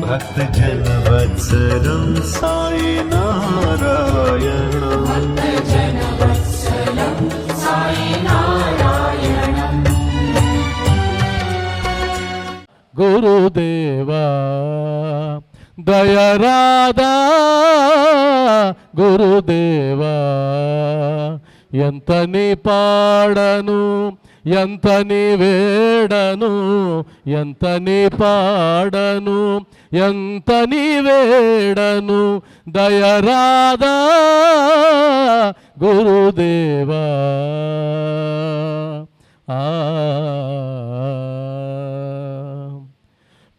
भक्तजन वत्सलं साई नारायणं भक्तजन वत्सलं साई नारायणं गुरुदेवा दयराधा गुरुदेवा ఎంతని పాడను ఎంతని వేడను ఎంతని పాడను ఎంతని వేడను దయరాధా గురుదేవా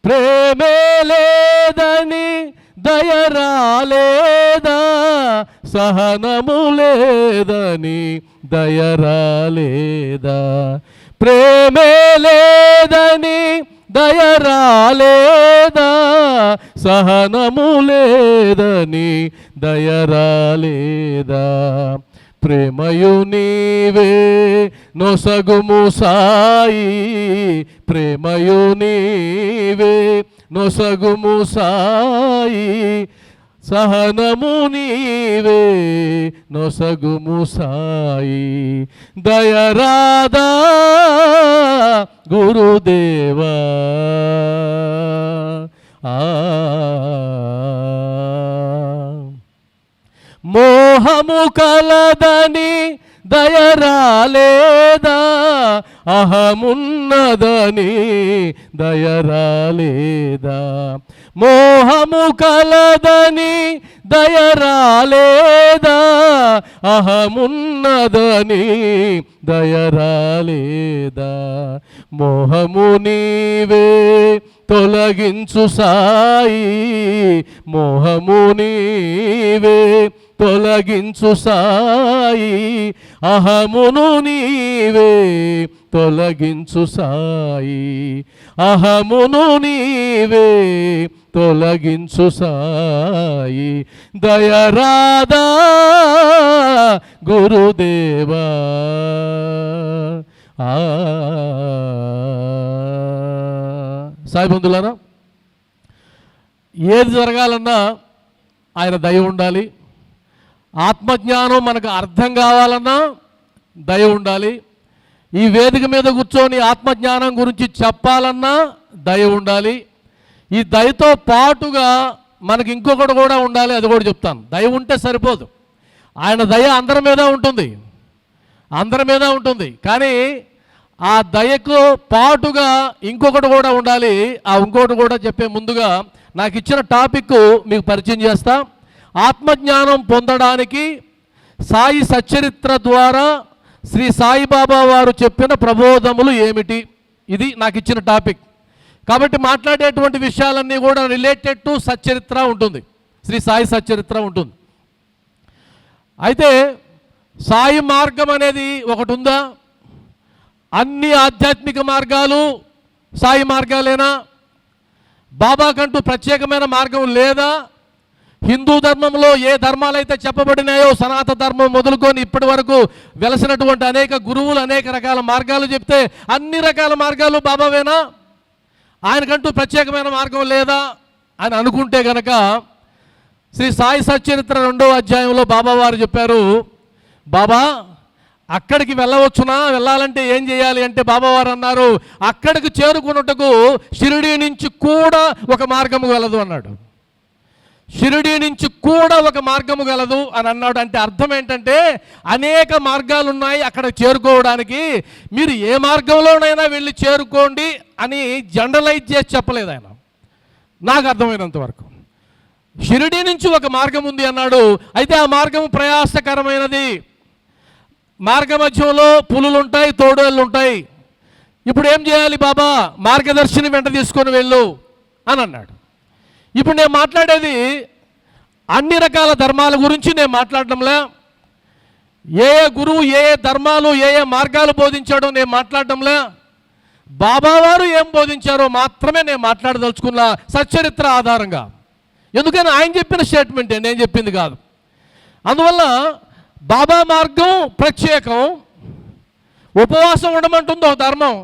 ప్రేమే లేదని దయరాలేదా సహనము లేదని దయరాలేదా ప్రేమే లేదని దయరాలేదా సహనము లేదని దయరాలేదా ప్రేమయు నీవే నొసగుము సాయి ప్రేమయు నీవే నొసగుము సాయి సహనము నీవే నొసగుము సాయి దయరాధా గురుదేవా మోహము కలదని దయరాలేదా అహమున్నదని దయరాలేదా మోహము కలదని దయరాలేదా అహమున్నదని దయరాలేదా మోహము నీవే తొలగించు సాయి మోహము నీవే తొలగించు సాయి అహమును నీవే తొలగించు సాయి అహమును నీవే తొలగించు సాయి దయరాధా గురుదేవా సాయి బంధువులారా ఏది జరగాలన్నా ఆయన దయ ఉండాలి ఆత్మజ్ఞానం మనకు అర్థం కావాలన్నా దయ ఉండాలి ఈ వేదిక మీద కూర్చొని ఆత్మజ్ఞానం గురించి చెప్పాలన్నా దయ ఉండాలి ఈ దయతో పాటుగా మనకి ఇంకొకటి కూడా ఉండాలి అది కూడా చెప్తాను దయ ఉంటే సరిపోదు ఆయన దయ అందరి మీద ఉంటుంది కానీ ఆ దయకు పాటుగా ఇంకొకటి కూడా ఉండాలి ఆ ఇంకొకటి కూడా చెప్పే ముందుగా నాకు ఇచ్చిన టాపిక్ మీకు పరిచయం చేస్తా ఆత్మజ్ఞానం పొందడానికి సాయి సచ్చరిత్ర ద్వారా శ్రీ సాయిబాబా వారు చెప్పిన ప్రబోధములు ఏమిటి ఇది నాకు ఇచ్చిన టాపిక్ కాబట్టి మాట్లాడేటువంటి విషయాలన్నీ కూడా రిలేటెడ్ టు సచ్చరిత్ర ఉంటుంది శ్రీ సాయి సచ్చరిత్ర ఉంటుంది అయితే సాయి మార్గం అనేది ఒకటి ఉందా అన్ని ఆధ్యాత్మిక మార్గాలు సాయి మార్గాలేనా బాబాకంటూ ప్రత్యేకమైన మార్గం లేదా హిందూ ధర్మంలో ఏ ధర్మాలైతే చెప్పబడినాయో సనాతన ధర్మం మొదలుకొని ఇప్పటి వరకు వెలసినటువంటి అనేక గురువులు అనేక రకాల మార్గాలు చెప్తే అన్ని రకాల మార్గాలు బాబావేనా ఆయనకంటూ ప్రత్యేకమైన మార్గం లేదా అని అనుకుంటే కనుక శ్రీ సాయి సచ్చరిత్ర 2వ అధ్యాయంలో బాబా వారు చెప్పారు బాబా అక్కడికి వెళ్ళవచ్చునా వెళ్ళాలంటే ఏం చేయాలి అంటే బాబావారు అన్నారు అక్కడికి చేరుకున్నట్టుకు షిరిడీ నుంచి కూడా ఒక మార్గము గలదు అన్నాడు షిరిడీ నుంచి కూడా ఒక మార్గము గలదు అని అన్నాడు అంటే అర్థం ఏంటంటే అనేక మార్గాలు ఉన్నాయి అక్కడ చేరుకోవడానికి మీరు ఏ మార్గంలోనైనా వెళ్ళి చేరుకోండి అని జనరలైజ్ చేసి చెప్పలేదు ఆయన నాకు అర్థమైనంత వరకు షిరిడీ నుంచి ఒక మార్గం ఉంది అన్నాడు అయితే ఆ మార్గం ప్రయాసకరమైనది మార్గ మధ్యంలో పులులు ఉంటాయి తోడేళ్ళు ఉంటాయి ఇప్పుడు ఏం చేయాలి బాబా మార్గదర్శిని వెంట తీసుకొని వెళ్ళు అని అన్నాడు ఇప్పుడు నేను మాట్లాడేది అన్ని రకాల ధర్మాల గురించి నేను మాట్లాడడంలే ఏ గురువు ఏ ధర్మాలు ఏ మార్గాలు బోధించాడో నేను మాట్లాడడంలే బాబావారు ఏం బోధించారో మాత్రమే నేను మాట్లాడదలుచుకున్నా సచ్చరిత్ర ఆధారంగా ఎందుకని ఆయన చెప్పిన స్టేట్మెంటే నేను చెప్పింది కాదు అందువల్ల బాబా మార్గం ప్రత్యేకం ఉపవాసం ఉండమంటుంది ఒక ధర్మం,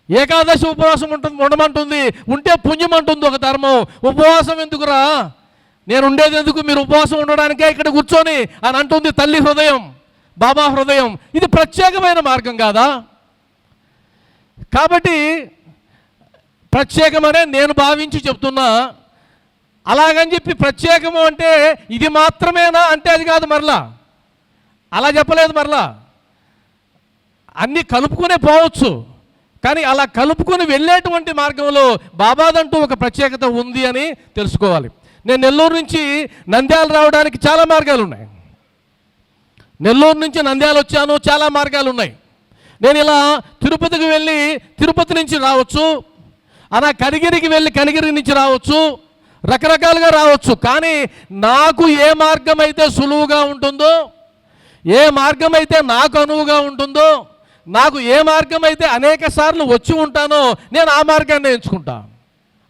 ఏకాదశి ఉపవాసం ఉండమంటుంది, ఉంటే పుణ్యం అంటుంది ఒక ధర్మం. ఉపవాసం ఎందుకురా, నేను ఉండేది ఎందుకు, మీరు ఉపవాసం ఉండడానికే ఇక్కడ కూర్చొని అని అంటుంది తల్లి హృదయం, బాబా హృదయం. ఇది ప్రత్యేకమైన మార్గం కాదా? కాబట్టి ప్రత్యేకమనే నేను భావించి చెప్తున్నా. అలాగని చెప్పి ప్రత్యేకము అంటే ఇది మాత్రమేనా అంటే అది కాదు, మరలా అలా చెప్పలేదు. మరలా అన్నీ కలుపుకునే పోవచ్చు, కానీ అలా కలుపుకొని వెళ్ళేటువంటి మార్గంలో బాబాదంటూ ఒక ప్రత్యేకత ఉంది అని తెలుసుకోవాలి. నేను నెల్లూరు నుంచి నంద్యాల రావడానికి చాలా మార్గాలు ఉన్నాయి. నెల్లూరు నుంచి నంద్యాల వచ్చాను, చాలా మార్గాలు ఉన్నాయి. నేను ఇలా తిరుపతికి వెళ్ళి తిరుపతి నుంచి రావచ్చు, అలా కనిగిరికి వెళ్ళి కనిగిరి నుంచి రావచ్చు, రకరకాలుగా రావచ్చు. కానీ నాకు ఏ మార్గం అయితే సులువుగా ఉంటుందో, ఏ మార్గం అయితే నాకు అనువుగా ఉంటుందో, నాకు ఏ మార్గం అయితే అనేక సార్లు వచ్చి ఉంటానో నేను ఆ మార్గాన్ని ఎంచుకుంటా.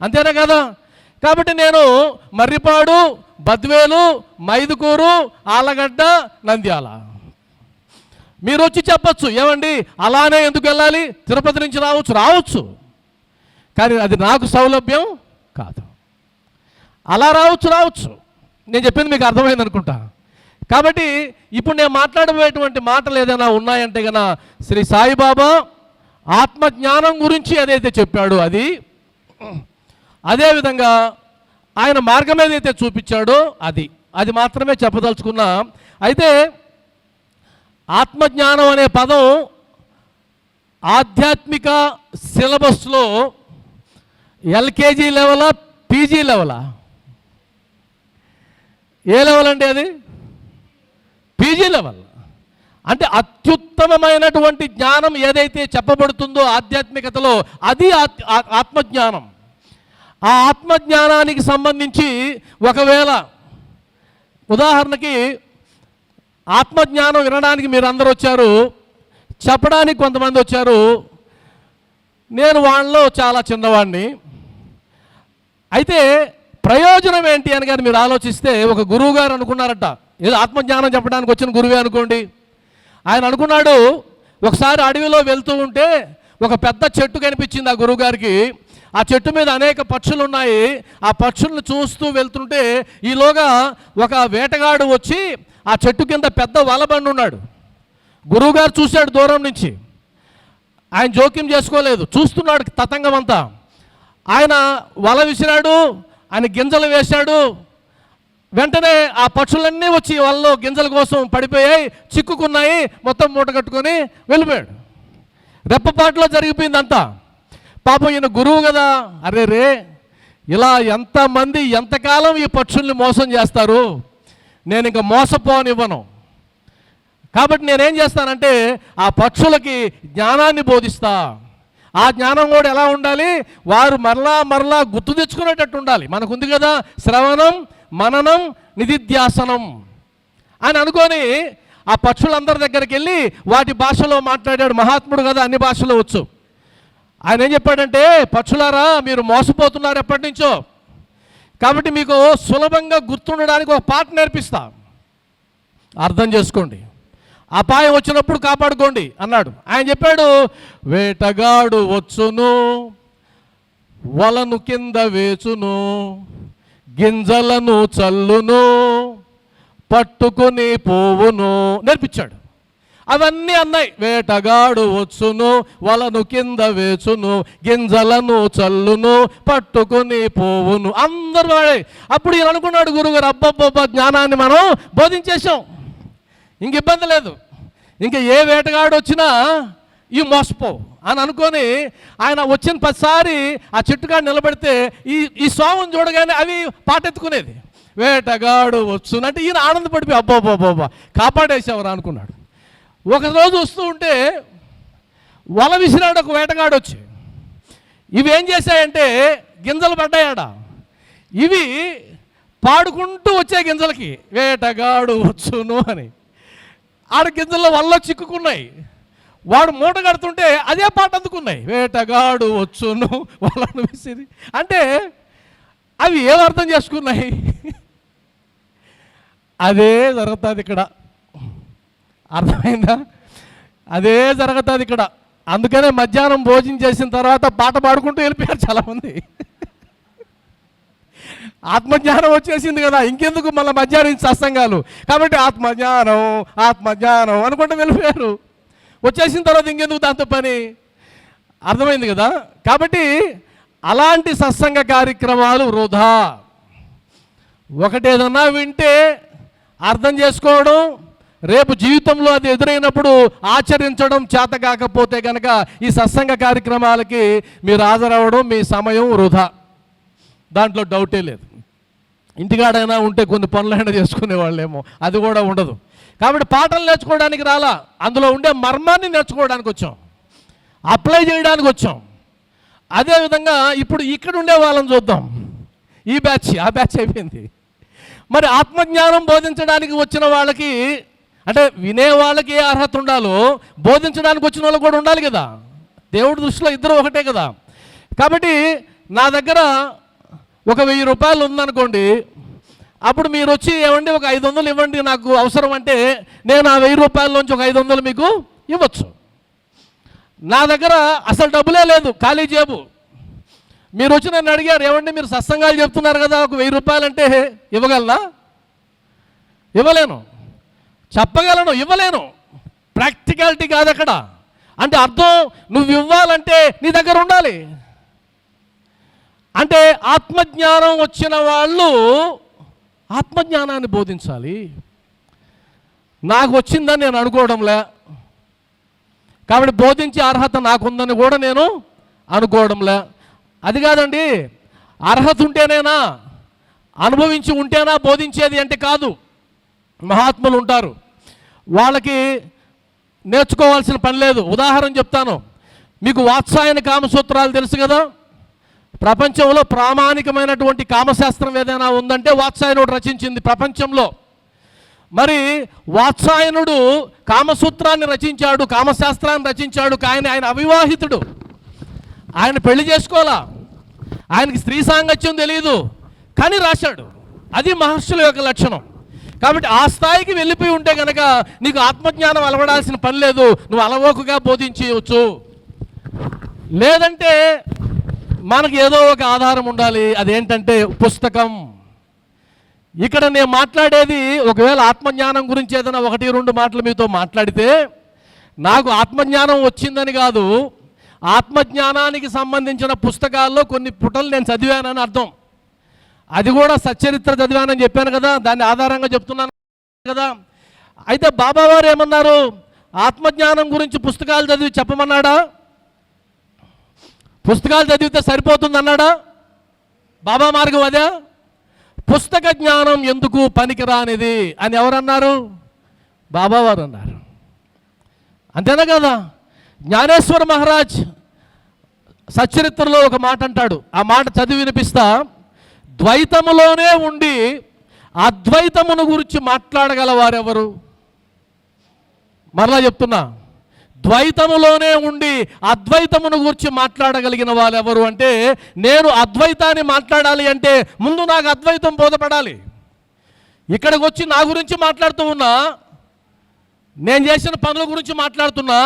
అంతేనా కదా? కాబట్టి నేను మర్రిపాడు, బద్వేలు, మైదుకూరు, ఆలగడ్డ, నంద్యాల. మీరు వచ్చి చెప్పచ్చు, ఏమండి అలానే ఎందుకు వెళ్ళాలి, తిరుపతి నుంచి రావచ్చు, కానీ అది నాకు సౌలభ్యం కాదు. అలా రావచ్చు, నేను చెప్పింది మీకు అర్థమైంది అనుకుంటా. కాబట్టి ఇప్పుడు నేను మాట్లాడబోయేటువంటి మాటలు ఏదైనా ఉన్నాయంటే కనుక శ్రీ సాయిబాబా ఆత్మజ్ఞానం గురించి ఏదైతే చెప్పాడో అది, అదేవిధంగా ఆయన మార్గం ఏదైతే చూపించాడో అది మాత్రమే చెప్పదలుచుకున్నా. అయితే ఆత్మజ్ఞానం అనే పదం ఆధ్యాత్మిక సిలబస్లో ఎల్కేజీ లెవెలా, పీజీ లెవెలా? ఏ లెవెల్ అండి అది? PG level. అంటే అత్యుత్తమమైనటువంటి జ్ఞానం ఏదైతే చెప్పబడుతుందో ఆధ్యాత్మికతలో అది ఆత్మజ్ఞానం. ఆ ఆత్మజ్ఞానానికి సంబంధించి ఒకవేళ ఉదాహరణకి ఆత్మజ్ఞానం వినడానికి మీరు అందరూ వచ్చారు, చెప్పడానికి కొంతమంది వచ్చారు. నేను వాళ్ళలో చాలా చిన్నవాడిని. అయితే ప్రయోజనం ఏంటి అని కానీ మీరు ఆలోచిస్తే, ఒక గురువు గారు అనుకున్నారట, ఏదో ఆత్మజ్ఞానం చెప్పడానికి వచ్చిన గురువే అనుకోండి. ఆయన అనుకున్నాడు, ఒకసారి అడవిలో వెళ్తూ ఉంటే ఒక పెద్ద చెట్టు కనిపించింది ఆ గురువు గారికి. ఆ చెట్టు మీద అనేక పక్షులు ఉన్నాయి. ఆ పక్షులను చూస్తూ వెళ్తుంటే ఈలోగా ఒక వేటగాడు వచ్చి ఆ చెట్టు కింద పెద్ద వలబండి ఉన్నాడు. గురువుగారు చూశాడు దూరం నుంచి. ఆయన జోక్యం చేసుకోలేదు, చూస్తున్నాడు తతంగం అంతా. ఆయన వల విసిరాడు, ఆయన గింజలు వేశాడు. వెంటనే ఆ పక్షులన్నీ వచ్చి వలలో గింజల కోసం పడిపోయాయి, చిక్కుకున్నాయి, మొత్తం మూట కట్టుకొని వెళ్ళిపోయాడు. రెప్పపాటులో జరిగిపోయింది అంతా. పాపం ఈయన గురువు కదా, అరే రే ఇలా ఎంతమంది ఎంతకాలం ఈ పక్షుల్ని మోసం చేస్తారు, నేను ఇంకా మోసపోనివ్వను. కాబట్టి నేనేం చేస్తానంటే ఆ పక్షులకి జ్ఞానాన్ని బోధిస్తా. ఆ జ్ఞానం కూడా ఎలా ఉండాలి, వారు మరలా గుర్తు తెచ్చుకునేటట్టు ఉండాలి. మనకుంది కదా శ్రవణం, మననం, నిధిధ్యాసనం అని అనుకొని ఆ పక్షులందరి దగ్గరికి వెళ్ళి వాటి భాషలో మాట్లాడాడు. మహాత్ముడు కదా, అన్ని భాషలో వచ్చు. ఆయన ఏం చెప్పాడంటే, పక్షులారా మీరు మోసపోతున్నారు ఎప్పటి నుంచో, కాబట్టి మీకు సులభంగా గుర్తుండడానికి ఒక పాట నేర్పిస్తా, అర్థం చేసుకోండి, అపాయం వచ్చినప్పుడు కాపాడుకోండి అన్నాడు. ఆయన చెప్పాడు, వేటగాడు వచ్చును, వలను కింద వేచును, గింజలను చల్లును, పట్టుకుని పోవును నేర్పించాడు. అవన్నీ అన్నాయి. వేటగాడు వచ్చును, వలను కింద వేచును, గింజలను చల్లును, పట్టుకుని పోవును, అందరు వాడే. అప్పుడు ఈయన అనుకున్నాడు గురువుగారు, అబ్బబ్బబ్బా జ్ఞానాన్ని మనం బోధించేసాం, ఇంక ఇబ్బంది లేదు, ఇంకా ఏ వేటగాడు వచ్చినా ఇవి మోసపోవు అని అనుకొని ఆయన వచ్చిన ప్రతిసారి ఆ చెట్టుకాడు నిలబెడితే ఈ సోమం చూడగానే అవి పాటెత్తుకునేది. వేటగాడు వచ్చునంటే ఈయన ఆనందపడిపోయి అబ్బోబ్బోబ్బా కాపాడేసావరా అనుకున్నాడు. ఒకరోజు వస్తూ ఉంటే వల విసిరాడు ఒక వేటగాడు వచ్చి. ఇవి ఏం చేశాయంటే గింజలు పడ్డాయాడ. ఇవి పాడుకుంటూ వచ్చే గింజలకి వేటగాడు వచ్చును అని. ఆడ గింజల్లో వల్ల చిక్కుకున్నాయి. వాడు మూట కడుతుంటే అదే పాట అందుకున్నాయి, వేటగాడు వచ్చును వాళ్ళను విసిరి. అంటే అవి ఏం అర్థం చేసుకున్నాయి? అదే జరుగుతుంది ఇక్కడ. అర్థమైందా? అదే జరుగుతుంది ఇక్కడ. అందుకనే మధ్యాహ్నం భోజనం చేసిన తర్వాత పాట పాడుకుంటూ వెళ్ళిపోయారు చాలామంది. ఆత్మజ్ఞానం వచ్చేసింది కదా, ఇంకెందుకు మళ్ళీ మధ్యాహ్నం సత్సంగాలు. కాబట్టి ఆత్మజ్ఞానం ఆత్మజ్ఞానం అనుకుంటూ వెళ్ళిపోయారు. వచ్చేసిన తర్వాత ఇంకెందుకు దాంతో పని, అర్థమైంది కదా. కాబట్టి అలాంటి సత్సంగ కార్యక్రమాలు వృధా. ఒకటి ఏదన్నా వింటే అర్థం చేసుకోవడం, రేపు జీవితంలో అది ఎదురైనప్పుడు ఆచరించడం చేత కాకపోతే కనుక ఈ సత్సంగ కార్యక్రమాలకి మీరు హాజరవ్వడం మీ సమయం వృధా, దాంట్లో డౌటే లేదు. ఇంటికాడైనా ఉంటే కొన్ని పనులైనా చేసుకునే వాళ్ళేమో, అది కూడా ఉండదు. కాబట్టి పాటలు నేర్చుకోవడానికి రాలా, అందులో ఉండే మర్మాన్ని నేర్చుకోవడానికి వచ్చాం, అప్లై చేయడానికి వచ్చాం. అదేవిధంగా ఇప్పుడు ఇక్కడ ఉండే వాళ్ళని చూద్దాం. ఈ బ్యాచ్ ఆ బ్యాచ్ అయిపోయింది. మరి ఆత్మజ్ఞానం బోధించడానికి వచ్చిన వాళ్ళకి, అంటే వినే వాళ్ళకి ఏ అర్హత ఉండాలో బోధించడానికి వచ్చిన వాళ్ళకి కూడా ఉండాలి కదా. దేవుడి దృష్టిలో ఇద్దరు ఒకటే కదా. కాబట్టి నా దగ్గర ఒక 1000 రూపాయలు ఉందనుకోండి, అప్పుడు మీరు వచ్చి ఏమండి ఒక 500 ఇవ్వండి నాకు అవసరం అంటే నేను ఆ 1000 రూపాయలలోంచి ఒక 500 మీకు ఇవ్వచ్చు. నా దగ్గర అసలు డబ్బులే లేదు, ఖాళీ జేబు. మీరు వచ్చి నన్ను అడిగారు, ఏమండి మీరు సత్సంగాలు చెప్తున్నారు కదా, ఒక 1000 రూపాయలు అంటే ఇవ్వగలనా? ఇవ్వలేను. చెప్పగలను, ఇవ్వలేను. ప్రాక్టికాలిటీ కాదు అక్కడ. అంటే అర్థం నువ్వు ఇవ్వాలంటే నీ దగ్గర ఉండాలి. అంటే ఆత్మజ్ఞానం వచ్చిన వాళ్ళు ఆత్మజ్ఞానాన్ని బోధించాలి. నాకు వచ్చిందని నేను అనుకోవడంలే, కాబట్టి బోధించే అర్హత నాకుందని కూడా నేను అనుకోవడంలే. అది కాదండి, అర్హత ఉంటేనేనా, అనుభవించి ఉంటేనా బోధించేది అంటే కాదు. మహాత్ములు ఉంటారు, వాళ్ళకి నేర్చుకోవాల్సిన పని లేదు. ఉదాహరణ చెప్తాను మీకు. వాత్సాయన కామసూత్రాలు తెలుసు కదా. ప్రపంచంలో ప్రామాణికమైనటువంటి కామశాస్త్రం ఏదైనా ఉందంటే వాత్సాయనుడు రచించింది ప్రపంచంలో. మరి వాత్సాయనుడు కామసూత్రాన్ని రచించాడు, కామశాస్త్రాన్ని రచించాడు. కానీ ఆయన అవివాహితుడు, ఆయన పెళ్లి చేసుకోవాలా, ఆయనకి స్త్రీ సాంగత్యం తెలియదు, కానీ రాశాడు. అది మహర్షుల యొక్క లక్షణం. కాబట్టి ఆ స్థాయికి వెళ్ళిపోయి ఉంటే కనుక నీకు ఆత్మజ్ఞానం అలవడాల్సిన పని లేదు, నువ్వు అలవోకగా బోధించవచ్చు. లేదంటే మనకి ఏదో ఒక ఆధారం ఉండాలి, అదేంటంటే పుస్తకం. ఇక్కడ నేను మాట్లాడేది ఒకవేళ ఆత్మజ్ఞానం గురించి ఏదైనా 1-2 మాటలు మీతో మాట్లాడితే నాకు ఆత్మజ్ఞానం వచ్చిందని కాదు, ఆత్మజ్ఞానానికి సంబంధించిన పుస్తకాల్లో కొన్ని పుటలు నేను చదివానని అర్థం. అది కూడా సచ్చరిత్ర చదివానని చెప్పాను కదా, దాన్ని ఆధారంగా చెప్తున్నాను కదా. అయితే బాబావారు ఏమన్నారు, ఆత్మజ్ఞానం గురించి పుస్తకాలు చదివి చెప్పమన్నాడా? పుస్తకాలు చదివితే సరిపోతుంది అన్నాడా? బాబా మార్గం అదే. పుస్తక జ్ఞానం ఎందుకు పనికిరానిది అని ఎవరన్నారు? బాబావారు అన్నారు. అంతేనా కదా. జ్ఞానేశ్వర మహారాజ్ సచ్చరిత్రలో ఒక మాట అంటాడు, ఆ మాట చదివి వినిపిస్తా. ద్వైతములోనే ఉండి అద్వైతమును గురించి మాట్లాడగల వారెవరు? మరలా చెప్తున్నా, ద్వైతములోనే ఉండి అద్వైతమును గురించి మాట్లాడగలిగిన వాళ్ళు ఎవరు అంటే, నేను అద్వైతాన్ని మాట్లాడాలి అంటే ముందు నాకు అద్వైతం బోధపడాలి. ఇక్కడికి వచ్చి నా గురించి మాట్లాడుతూ ఉన్నా, నేను చేసిన పనుల గురించి మాట్లాడుతున్నా,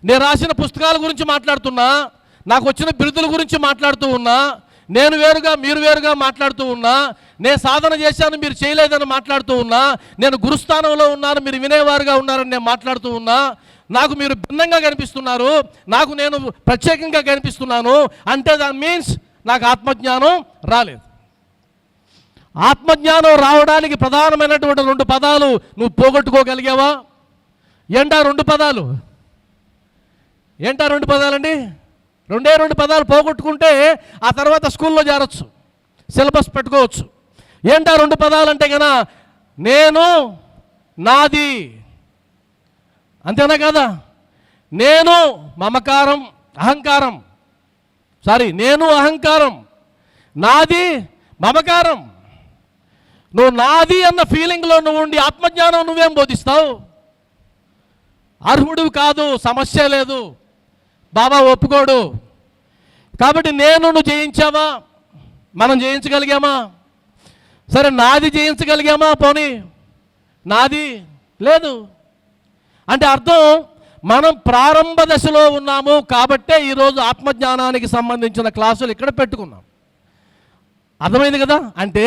నేను రాసిన పుస్తకాల గురించి మాట్లాడుతున్నా, నాకు వచ్చిన బిరుదుల గురించి మాట్లాడుతూ ఉన్నా, నేను వేరుగా మీరు వేరుగా మాట్లాడుతూ ఉన్నా, నేను సాధన చేశాను మీరు చేయలేదని మాట్లాడుతూ ఉన్నా, నేను గురుస్థానంలో ఉన్నాను మీరు వినేవారుగా ఉన్నారని నేను మాట్లాడుతూ ఉన్నా, నాకు మీరు భిన్నంగా కనిపిస్తున్నారు, నాకు నేను ప్రత్యేకంగా కనిపిస్తున్నాను అంటే దాని మీన్స్ నాకు ఆత్మజ్ఞానం రాలేదు. ఆత్మజ్ఞానం రావడానికి ప్రధానమైనటువంటి 2 పదాలు నువ్వు పోగొట్టుకోగలిగావా? ఏంటా 2 పదాలు? ఏంటా 2 పదాలండి? 2 పదాలు పోగొట్టుకుంటే ఆ తర్వాత స్కూల్లో చేరొచ్చు, సిలబస్ పెట్టుకోవచ్చు. ఏంటా 2 పదాలు అంటే కన్నా, నేను, నాది. అంతేనా కదా. నేను మమకారం అహంకారం, నేను అహంకారం, నాది మమకారం. నువ్వు నాది అన్న ఫీలింగ్లో నువ్వు ఉండి ఆత్మజ్ఞానం నువ్వేం బోధిస్తావు? అర్హుడు కాదు, సమస్య లేదు, బాబా ఒప్పుకోడు. కాబట్టి నువ్వు జయించావా? మనం జయించగలిగామా? సరే నాది జయించగలిగామా? పోనీ నాది లేదు అంటే అర్థం మనం ప్రారంభ దశలో ఉన్నాము కాబట్టే ఈరోజు ఆత్మజ్ఞానానికి సంబంధించిన క్లాసులు ఇక్కడ పెట్టుకున్నాం. అర్థమైంది కదా? అంటే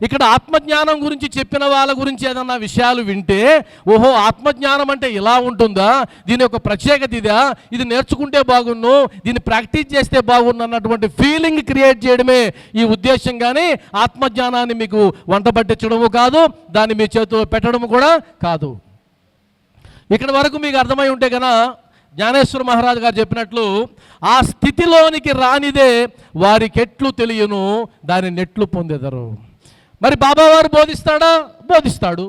ఇక్కడ ఆత్మజ్ఞానం గురించి చెప్పిన వాళ్ళ గురించి ఏదన్నా విషయాలు వింటే, ఓహో ఆత్మజ్ఞానం అంటే ఇలా ఉంటుందా, దీని యొక్క ప్రత్యేకత ఇదా, ఇది నేర్చుకుంటే బాగున్ను, దీన్ని ప్రాక్టీస్ చేస్తే బాగున్ను అన్నటువంటి ఫీలింగ్ క్రియేట్ చేయడమే ఈ ఉద్దేశం. కానీ ఆత్మజ్ఞానాన్ని మీకు వంట పట్టించడము కాదు, దాన్ని మీ చేతిలో పెట్టడము కూడా కాదు. ఇక్కడ వరకు మీకు అర్థమై ఉంటే కనుక జ్ఞానేశ్వర మహారాజు గారు చెప్పినట్లు, ఆ స్థితిలోనికి రానిదే వారికెట్లు తెలియను, దాని నెట్లు పొందెదరు. మరి బాబావారు బోధిస్తాడా? బోధిస్తాడు.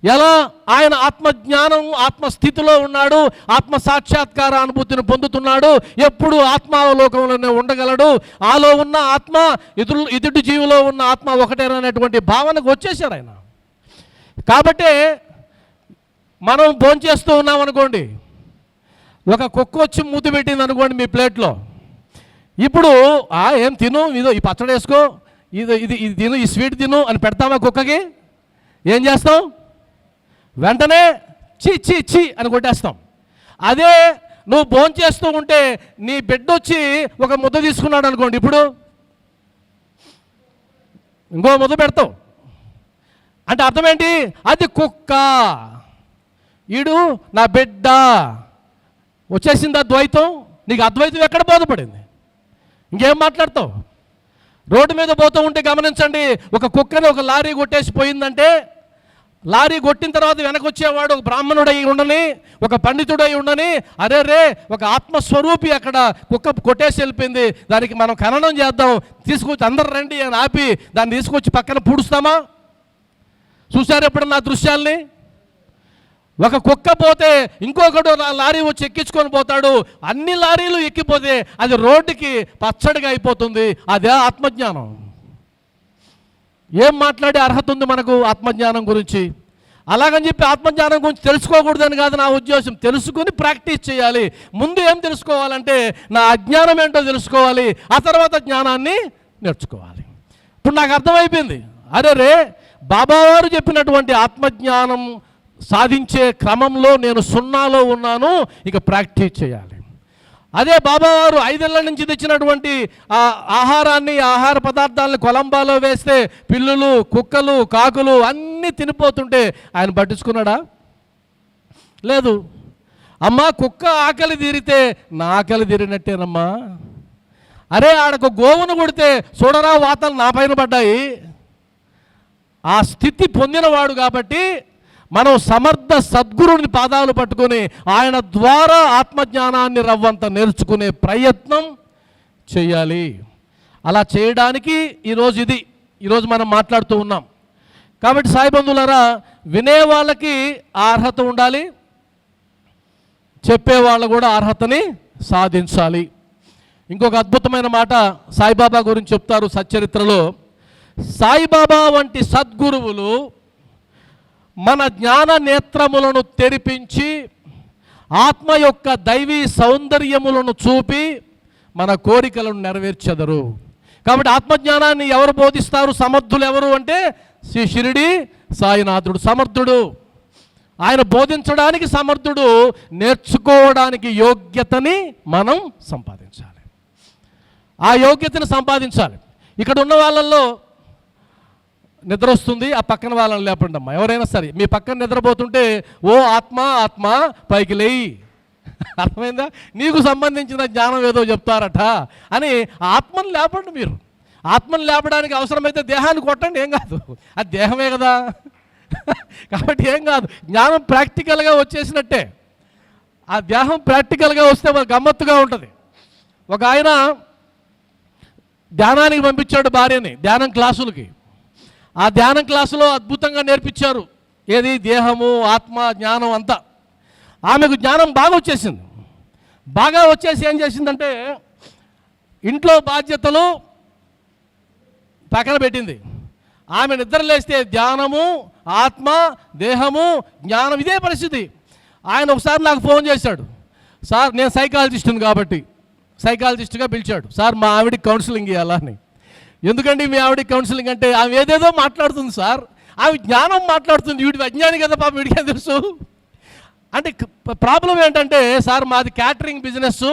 ఎలా? ఆయన ఆత్మజ్ఞానం, ఆత్మస్థితిలో ఉన్నాడు, ఆత్మ సాక్షాత్కార అనుభూతిని పొందుతున్నాడు, ఎప్పుడు ఆత్మావలోకంలోనే ఉండగలడు. ఆలో ఉన్న ఆత్మ ఎదుటి జీవిలో ఉన్న ఆత్మ ఒకటేననేటువంటి భావనకు వచ్చేసాడు ఆయన. కాబట్టే మనం భోంచేస్తూ ఉన్నాం అనుకోండి, ఒక కుక్క వచ్చి మూతి పెట్టింది అనుకోండి మీ ప్లేట్లో. ఇప్పుడు ఏం తిను, ఇదో ఈ పచ్చడి వేసుకో, ఇది ఇది ఇది తిను, ఈ స్వీట్ తిను అని పెడతామా కుక్కకి? ఏం చేస్తాం? వెంటనే చి చి చి అని కొట్టేస్తాం. అదే నువ్వు భోంచేస్తూ ఉంటే నీ బిడ్డ వచ్చి ఒక ముద్ద తీసుకున్నాడు అనుకోండి, ఇప్పుడు ఇంకో ముద్ద పెడతావు. అంటే అర్థం ఏంటి? అది కుక్క, ఈడు నా బిడ్డ. వచ్చేసింది అద్వైతం. నీకు అద్వైతం ఎక్కడ బోధపడింది? ఇంకేం మాట్లాడతావు? రోడ్డు మీద పోతూ ఉంటే గమనించండి, ఒక కుక్కని ఒక లారీ కొట్టేసి పోయిందంటే, లారీ కొట్టిన తర్వాత వెనకొచ్చేవాడు ఒక బ్రాహ్మణుడై ఉండని, ఒక పండితుడై ఉండని, అరే రే ఒక ఆత్మస్వరూపి అక్కడ కుక్క కొట్టేసి వెళ్ళిపోయింది, దానికి మనం ఖననం చేద్దాం, తీసుకొచ్చి అందరు రండి అని ఆపి దాన్ని తీసుకొచ్చి పక్కన పూడుస్తామా? చూశారు ఎప్పుడన్నా దృశ్యాల్ని? ఒక కుక్క పోతే ఇంకొకడు లారీ వచ్చి ఎక్కించుకొని పోతాడు, అన్ని లారీలు ఎక్కిపోతే అది రోడ్డుకి పచ్చడిగా అయిపోతుంది. అదే ఆత్మజ్ఞానం. ఏం మాట్లాడే అర్హత ఉంది మనకు ఆత్మజ్ఞానం గురించి? అలాగని చెప్పి ఆత్మజ్ఞానం గురించి తెలుసుకోకూడదని కాదు నా ఉద్దేశం. తెలుసుకుని ప్రాక్టీస్ చేయాలి. ముందు ఏం తెలుసుకోవాలంటే నా అజ్ఞానం ఏంటో తెలుసుకోవాలి, ఆ తర్వాత జ్ఞానాన్ని నేర్చుకోవాలి. ఇప్పుడు నాకు అర్థమైపోయింది, అరే రే బాబావారు చెప్పినటువంటి ఆత్మజ్ఞానం సాధించే క్రమంలో నేను సున్నాలో ఉన్నాను, ఇక ప్రాక్టీస్ చేయాలి. అదే బాబావారు 5 ఏళ్ల నుంచి తెచ్చినటువంటి ఆహారాన్ని, ఆహార పదార్థాలను కొలంబాలో వేస్తే పిల్లులు, కుక్కలు, కాకులు అన్నీ తినిపోతుంటే ఆయన పట్టించుకున్నాడా? లేదు. అమ్మా కుక్క ఆకలి తీరితే నా ఆకలి తీరినట్టేనమ్మా. అరే ఆడకు గోవును కొడితే చూడరా వాతలు నా పైన పడ్డాయి. ఆ స్థితి పొందినవాడు కాబట్టి మనం సమర్థ సద్గురుని పాదాలు పట్టుకొని ఆయన ద్వారా ఆత్మజ్ఞానాన్ని రవ్వంత నేర్చుకునే ప్రయత్నం చేయాలి. అలా చేయడానికి ఈరోజు మనం మాట్లాడుతూ ఉన్నాం. కాబట్టి సాయి బంధువులారా, వినే వాళ్ళకి ఆ అర్హత ఉండాలి, చెప్పేవాళ్ళు కూడా అర్హతని సాధించాలి. ఇంకొక అద్భుతమైన మాట సాయిబాబా గురించి చెప్తారు సచ్చరిత్రలో. సాయిబాబా వంటి సద్గురువులు మన జ్ఞాన నేత్రములను తెరిపించి ఆత్మ యొక్క దైవీ సౌందర్యములను చూపి మన కోరికలను నెరవేర్చెదరు. కాబట్టి ఆత్మజ్ఞానాన్ని ఎవరు బోధిస్తారు? సమర్థులు ఎవరు అంటే శ్రీ షిరిడి సాయినాథుడు సమర్థుడు. ఆయన బోధించడానికి సమర్థుడు. నేర్చుకోవడానికి యోగ్యతని మనం సంపాదించాలి. ఆ యోగ్యతను సంపాదించాలి. ఇక్కడ ఉన్న వాళ్ళల్లో నిద్ర వస్తుంది, ఆ పక్కన వాళ్ళని లేపండి అమ్మా. ఎవరైనా సరే మీ పక్కన నిద్రపోతుంటే, ఓ ఆత్మ ఆత్మ పైకి లేయి, అర్థమైందా? నీకు సంబంధించిన జ్ఞానం ఏదో చెప్తారట అని ఆత్మను లేపండి. మీరు ఆత్మను లేపడానికి అవసరమైతే దేహాన్ని కొట్టండి, ఏం కాదు, అది దేహమే కదా. కాబట్టి ఏం కాదు, జ్ఞానం ప్రాక్టికల్గా వచ్చేసినట్టే. ఆ దేహం ప్రాక్టికల్గా వస్తే మనకు గమ్మత్తుగా ఉంటుంది. ఒక ఆయన ధ్యానానికి పంపించాడు భార్యని, ధ్యానం క్లాసులకి. ఆ ధ్యానం క్లాసులో అద్భుతంగా నేర్పించారు. ఏది? దేహము, ఆత్మ, జ్ఞానం అంతా. ఆమెకు జ్ఞానం బాగా వచ్చేసింది. బాగా వచ్చేసి ఏం చేసిందంటే ఇంట్లో బాధ్యతలు పక్కన పెట్టింది. ఆమె నిద్ర లేస్తే ధ్యానము, ఆత్మ, దేహము, జ్ఞానం, ఇదే పరిస్థితి. ఆయన ఒకసారి నాకు ఫోన్ చేశాడు. సార్ నేను సైకాలజిస్టుని కాబట్టి సైకాలజిస్ట్గా పిలిచాడు. సార్ మా ఆవిడికి కౌన్సిలింగ్ ఇవ్వాలా అని. ఎందుకండి మీ ఆవిడికి కౌన్సిలింగ్ అంటే? ఆమె ఏదేదో మాట్లాడుతుంది సార్, ఆమె జ్ఞానం మాట్లాడుతుంది. వీడి అజ్ఞాని కదా పాపం, వీడికే తెలుసు. అంటే ప్రాబ్లం ఏంటంటే, సార్ మాది క్యాటరింగ్ బిజినెస్,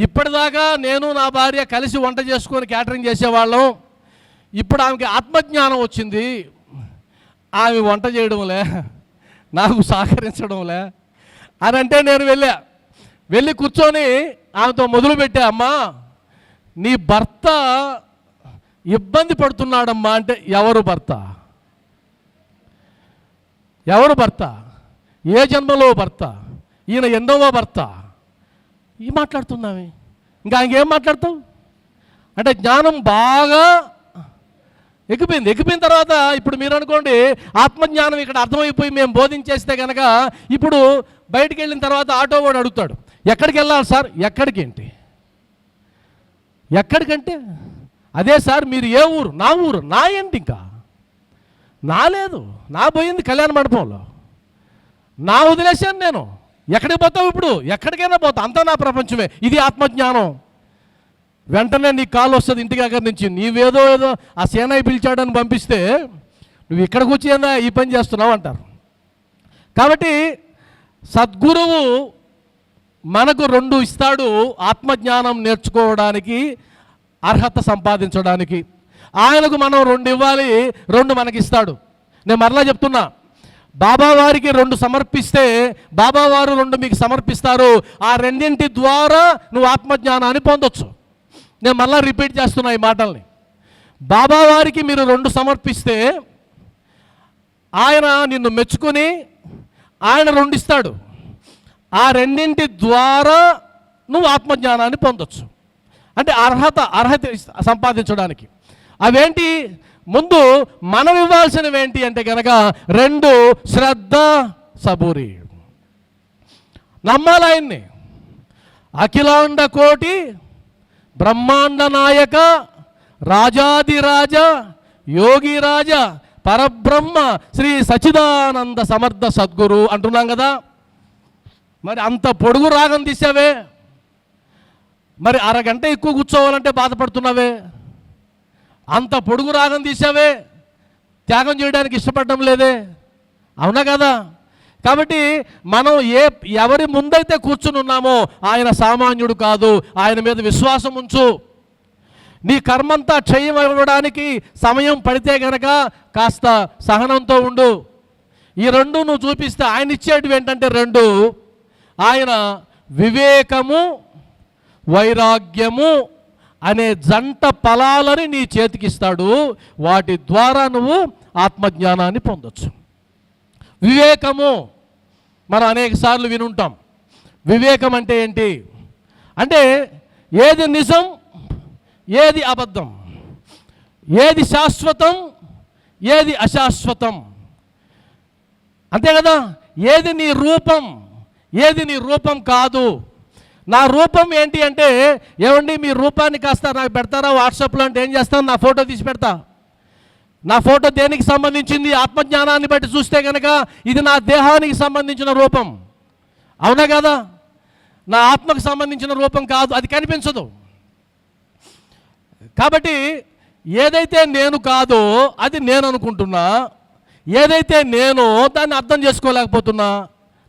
ఇప్పటిదాకా నేను నా భార్య కలిసి వంట చేసుకొని క్యాటరింగ్ చేసేవాళ్ళం, ఇప్పుడు ఆమెకి ఆత్మజ్ఞానం వచ్చింది, ఆమె వంట చేయడంలే, నాకు సహకరించడంలే అని అంటే నేను వెళ్ళి కూర్చొని ఆమెతో మొదలుపెట్టా, అమ్మా నీ భర్త ఇబ్బంది పడుతున్నాడమ్మా అంటే, ఎవరు భర్త? ఎవరు భర్త? ఏ జన్మలో భర్త? ఈయన ఎన్నోవో భర్త? ఈ మాట్లాడుతున్నామే, ఇంకా ఇంకేం మాట్లాడతావు అంటే జ్ఞానం బాగా ఎక్కిపోయిన తర్వాత ఇప్పుడు మీరు అనుకోండి, ఆత్మజ్ఞానం ఇక్కడ అర్థమైపోయి మేము బోధించేస్తే కనుక ఇప్పుడు బయటికి వెళ్ళిన తర్వాత ఆటో వాడు అడుగుతాడు, ఎక్కడికి వెళ్ళాలి సార్? ఎక్కడికేంటి? ఎక్కడికంటే అదే సార్ మీరు ఏ ఊరు? నా ఊరు. నా ఏంటి? ఇంకా నా లేదు, నా పోయింది కళ్యాణ మండపంలో, నా వదిలేశాను నేను. ఎక్కడికి పోతావు ఇప్పుడు? ఎక్కడికైనా పోతావు, అంతా నా ప్రపంచమే. ఇది ఆత్మజ్ఞానం. వెంటనే నీ కాల్ వస్తుంది ఇంటి దగ్గర నుంచి, నీవేదో ఆ సేనాయి పిలిచాడని పంపిస్తే నువ్వు ఇక్కడికి వచ్చి ఏందా ఈ పని చేస్తున్నావు అంటారు. కాబట్టి సద్గురువు మనకు 2 ఇస్తాడు, ఆత్మజ్ఞానం నేర్చుకోవడానికి, అర్హత సంపాదించడానికి. ఆయనకు మనం 2 ఇవ్వాలి, 2 మనకిస్తాడు. నేను మరలా చెప్తున్నా, బాబావారికి 2 సమర్పిస్తే బాబావారు 2 మీకు సమర్పిస్తారు. ఆ రెండింటి ద్వారా నువ్వు ఆత్మజ్ఞానాన్ని పొందొచ్చు. నేను మళ్ళీ రిపీట్ చేస్తున్నా ఈ మాటల్ని. బాబావారికి మీరు 2 సమర్పిస్తే ఆయన నిన్ను మెచ్చుకొని ఆయన 2 ఇస్తాడు. ఆ రెండింటి ద్వారా నువ్వు ఆత్మజ్ఞానాన్ని పొందొచ్చు. అంటే అర్హత సంపాదించడానికి. అవేంటి? ముందు మనం ఇవ్వాల్సినవి ఏంటి అంటే కనుక 2 శ్రద్ధ, సబూరి. నమ్మాలి ఆయన్ని. అఖిలాండ కోటి బ్రహ్మాండ నాయక రాజాదిరాజ యోగిరాజ పరబ్రహ్మ శ్రీ సచిదానంద సమర్థ సద్గురు అంటున్నాం కదా. మరి అంత పొడుగు రాగం తీసావే, మరి అరగంట ఎక్కువ కూర్చోవాలంటే బాధపడుతున్నావే. అంత పొడుగు రాగం తీసావే, త్యాగం చేయడానికి ఇష్టపడడం లేదే, అవునా కదా? కాబట్టి మనం ఎవరి ముందైతే కూర్చుని ఉన్నామో ఆయన సామాన్యుడు కాదు. ఆయన మీద విశ్వాసం ఉంచు. నీ కర్మంతా క్షయం ఇవ్వడానికి సమయం పడితే గనక కాస్త సహనంతో ఉండు. ఈ 2 నువ్వు చూపిస్తే ఆయన ఇచ్చేటివి ఏంటంటే 2, ఆయన వివేకము, వైరాగ్యము అనే జంట ఫలాలని నీ చేతికిస్తాడు. వాటి ద్వారా నువ్వు ఆత్మజ్ఞానాన్ని పొందొచ్చు. వివేకము మనం అనేక సార్లు వినుంటాం. వివేకం అంటే ఏంటి అంటే, ఏది నిజం, ఏది అబద్ధం, ఏది శాశ్వతం, ఏది అశాశ్వతం, అంతే కదా. ఏది నీ రూపం, ఏది నీ రూపం కాదు. నా రూపం ఏంటి అంటే, ఏమండి మీ రూపాన్ని కాస్త నాకు పెడతారా వాట్సాప్లో అంటే ఏం చేస్తాను? నా ఫోటో తీసి పెడతా. నా ఫోటో దేనికి సంబంధించింది? ఆత్మజ్ఞానాన్ని బట్టి చూస్తే కనుక ఇది నా దేహానికి సంబంధించిన రూపం, అవునా కదా? నా ఆత్మకు సంబంధించిన రూపం కాదు, అది కనిపించదు. కాబట్టి ఏదైతే నేను కాదో అది నేను అనుకుంటున్నా, ఏదైతే నేను దాన్ని అర్థం చేసుకోలేకపోతున్నా,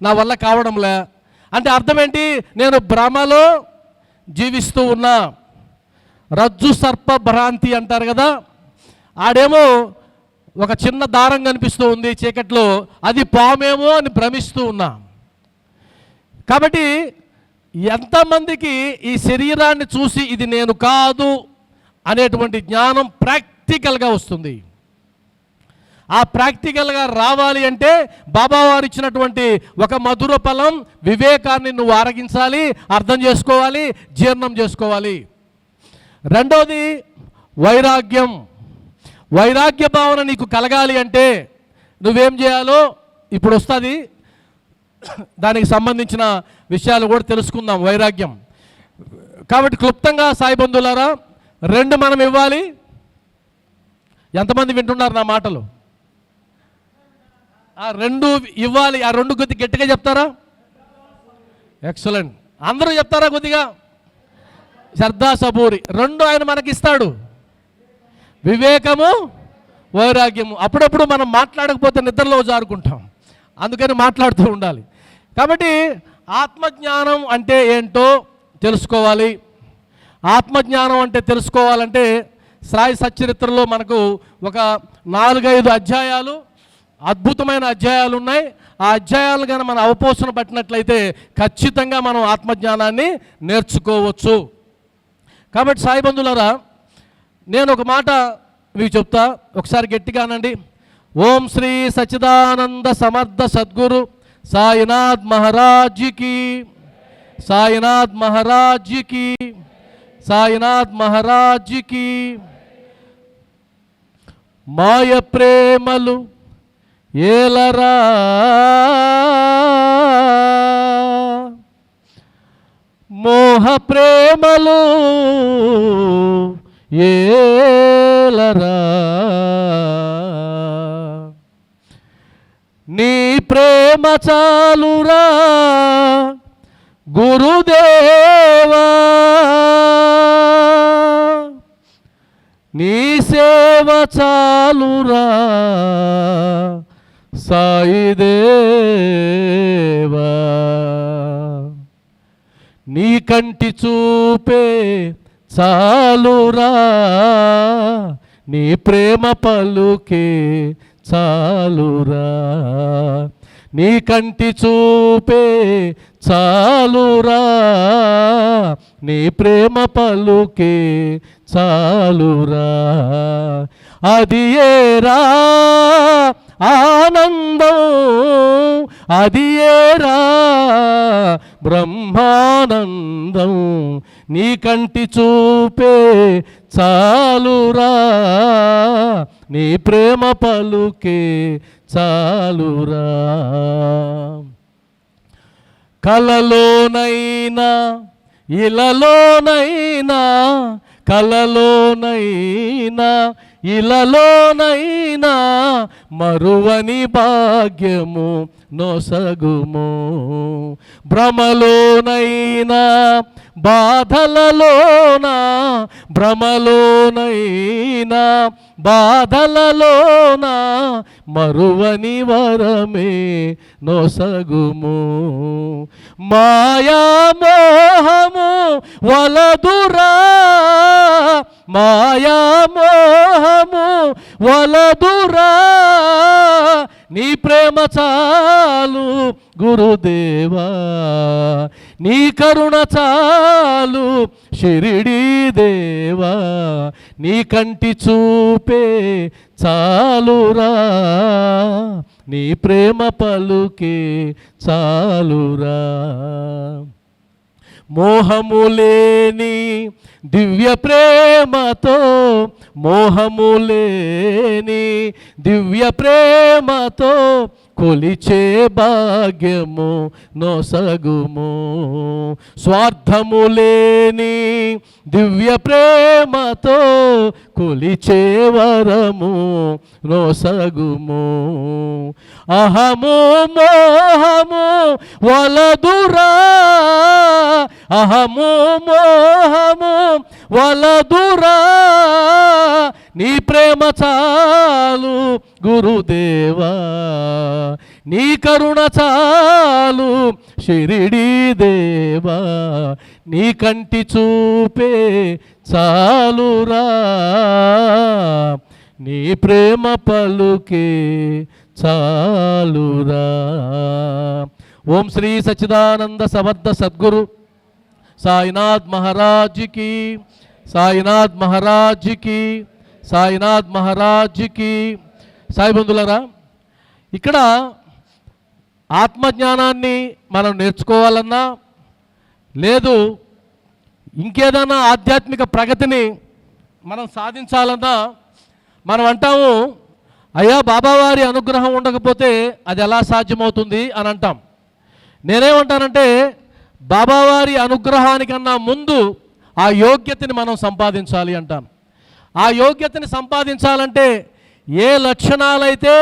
నా వల్ల కావడంలే. అంటే అర్థం ఏంటి? నేను భ్రమలో జీవిస్తూ ఉన్నా. రజ్జు సర్ప భ్రాంతి అంటారు కదా. ఆడేమో ఒక చిన్న దారం కనిపిస్తూ ఉంది చీకట్లో, అది పామేమో అని భ్రమిస్తూ ఉన్నా. కాబట్టి ఎంతమందికి ఈ శరీరాన్ని చూసి ఇది నేను కాదు అనేటువంటి జ్ఞానం ప్రాక్టికల్గా వస్తుంది? ఆ ప్రాక్టికల్గా రావాలి అంటే బాబావారు ఇచ్చినటువంటి ఒక మధుర ఫలం వివేకాన్ని నువ్వు ఆరగించాలి, అర్థం చేసుకోవాలి, జీర్ణం చేసుకోవాలి. రెండోది వైరాగ్యం. వైరాగ్య భావన నీకు కలగాలి అంటే నువ్వేం చేయాలో ఇప్పుడు వస్తుంది. దానికి సంబంధించిన విషయాలు కూడా తెలుసుకుందాం. వైరాగ్యం కాబట్టి క్లుప్తంగా సాయి బంధువులారా, 2 మనం ఇవ్వాలి. ఎంతమంది వింటున్నారు నా మాటలు? ఆ 2 ఇవ్వాలి. ఆ 2 కొద్దిగా గట్టిగా చెప్తారా? ఎక్సలెంట్. అందరూ చెప్తారా కొద్దిగా? శ్రద్ధా సబూరి 2 ఆయన మనకిస్తాడు. వివేకము, వైరాగ్యము. అప్పుడప్పుడు మనం మాట్లాడకపోతే నిద్రలో జారుకుంటాం, అందుకని మాట్లాడుతూ ఉండాలి. కాబట్టి ఆత్మజ్ఞానం అంటే ఏంటో తెలుసుకోవాలి. ఆత్మజ్ఞానం అంటే తెలుసుకోవాలంటే సాయి సచ్చరిత్రలో మనకు ఒక 4-5 అధ్యాయాలు, అద్భుతమైన అధ్యాయాలు ఉన్నాయి. ఆ అధ్యాయాలు కానీ మనం అవపోసన పట్టినట్లయితే ఖచ్చితంగా మనం ఆత్మజ్ఞానాన్ని నేర్చుకోవచ్చు. కాబట్టి సాయి బంధువులారా, నేను ఒక మాట మీకు చెప్తా, ఒకసారి గట్టిగా అనండి. ఓం శ్రీ సచ్చిదానంద సమర్థ సద్గురు సాయినాథ్ మహారాజ్కి, సాయినాథ్ మహారాజ్కి, సాయినాథ్ మహారాజ్కి. మాయ ప్రేమలు ఏలరా, మోహ ప్రేమలు ఏలరా, నీ ప్రేమ చాలురా గురుదేవా, నీ సేవ చాలురా సాయిదేవా, నీ కంటి చూపే చాలురా, నీ ప్రేమ పలుకే చాలురా, నీ కంటి చూపే చాలురా, నీ ప్రేమ పలుకే చాలురా. అది ఏరా ఆనందం, అది ఏరా బ్రహ్మానందం, నీ కంటి చూపే చాలురా, నీ ప్రేమ పలుకే చాలురా. కలలోనైనా ఇలలోనైనా, కలలోనైనా ఇలలోనైనా మరువని భాగ్యము నొసగుము. భ్రమలోనైనా బాధలలోనా, భ్రమలోనైనా బాధలలోనా మరువని వరమే నొసగుము. మాయా మోహము వలదురా, మాయా మోహము వలదురా, నీ ప్రేమ చాలు గురుదేవా, నీ కరుణ చాలు షిరిడీ దేవా, నీ కంటి చూపే చాలురా, నీ ప్రేమ పలుకే చాలురా. మోహములేని దివ్య ప్రేమతో, మోహములేని దివ్య ప్రేమతో కొలిచే భాగ్యము నొసగుము. స్వార్థములేని దివ్య ప్రేమతో కొలిచే వరము నొసగుము. అహము మోహము వలదురా, అహము మోహము వలదురా, నీ ప్రేమ చాలు గురుదేవా, నీ కరుణ చాలు షిరిడీ దేవా, నీ కంటి చూపే చాలురా, నీ ప్రేమ పలుకే చాలురా. ఓం శ్రీ సచ్చిదానంద సమర్థ సద్గురు సాయినాథ్ మహారాజ్కి, సాయినాథ్ మహారాజ్కి, సాయినాథ్ మహారాజ్కి. సాయి బంధువులారా, ఇక్కడ ఆత్మజ్ఞానాన్ని మనం నేర్చుకోవాలన్నా, లేదు ఇంకేదైనా ఆధ్యాత్మిక ప్రగతిని మనం సాధించాలన్నా మనం అంటాము, అయ్యా బాబావారి అనుగ్రహం ఉండకపోతే అది ఎలా సాధ్యమవుతుంది అని అంటాం. నేనేమంటానంటే, బాబావారి అనుగ్రహానికన్నా ముందు ఆ యోగ్యతని మనం సంపాదించాలి అంటాం. ఆ యోగ్యతని సంపాదించాలంటే ఏ లక్షణాలైతే,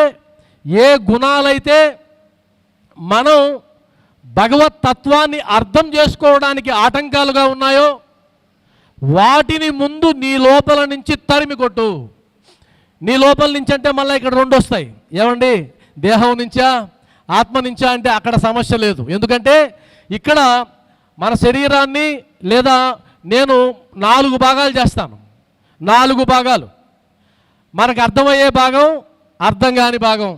ఏ గుణాలైతే మనం భగవత్ తత్వాన్ని అర్థం చేసుకోవడానికి ఆటంకాలుగా ఉన్నాయో వాటిని ముందు నీ లోపల నుంచి తరిమి కొట్టు. నీ లోపల నుంచి అంటే మళ్ళీ ఇక్కడ 2 వస్తాయి. ఏమండి? దేహం నుంచా, ఆత్మ నుంచా అంటే అక్కడ సమస్య లేదు. ఎందుకంటే ఇక్కడ మన శరీరాన్ని లేదా నేను 4 భాగాలు చేస్తాను. 4 భాగాలు. మనకు అర్థమయ్యే భాగం, అర్థం కాని భాగం.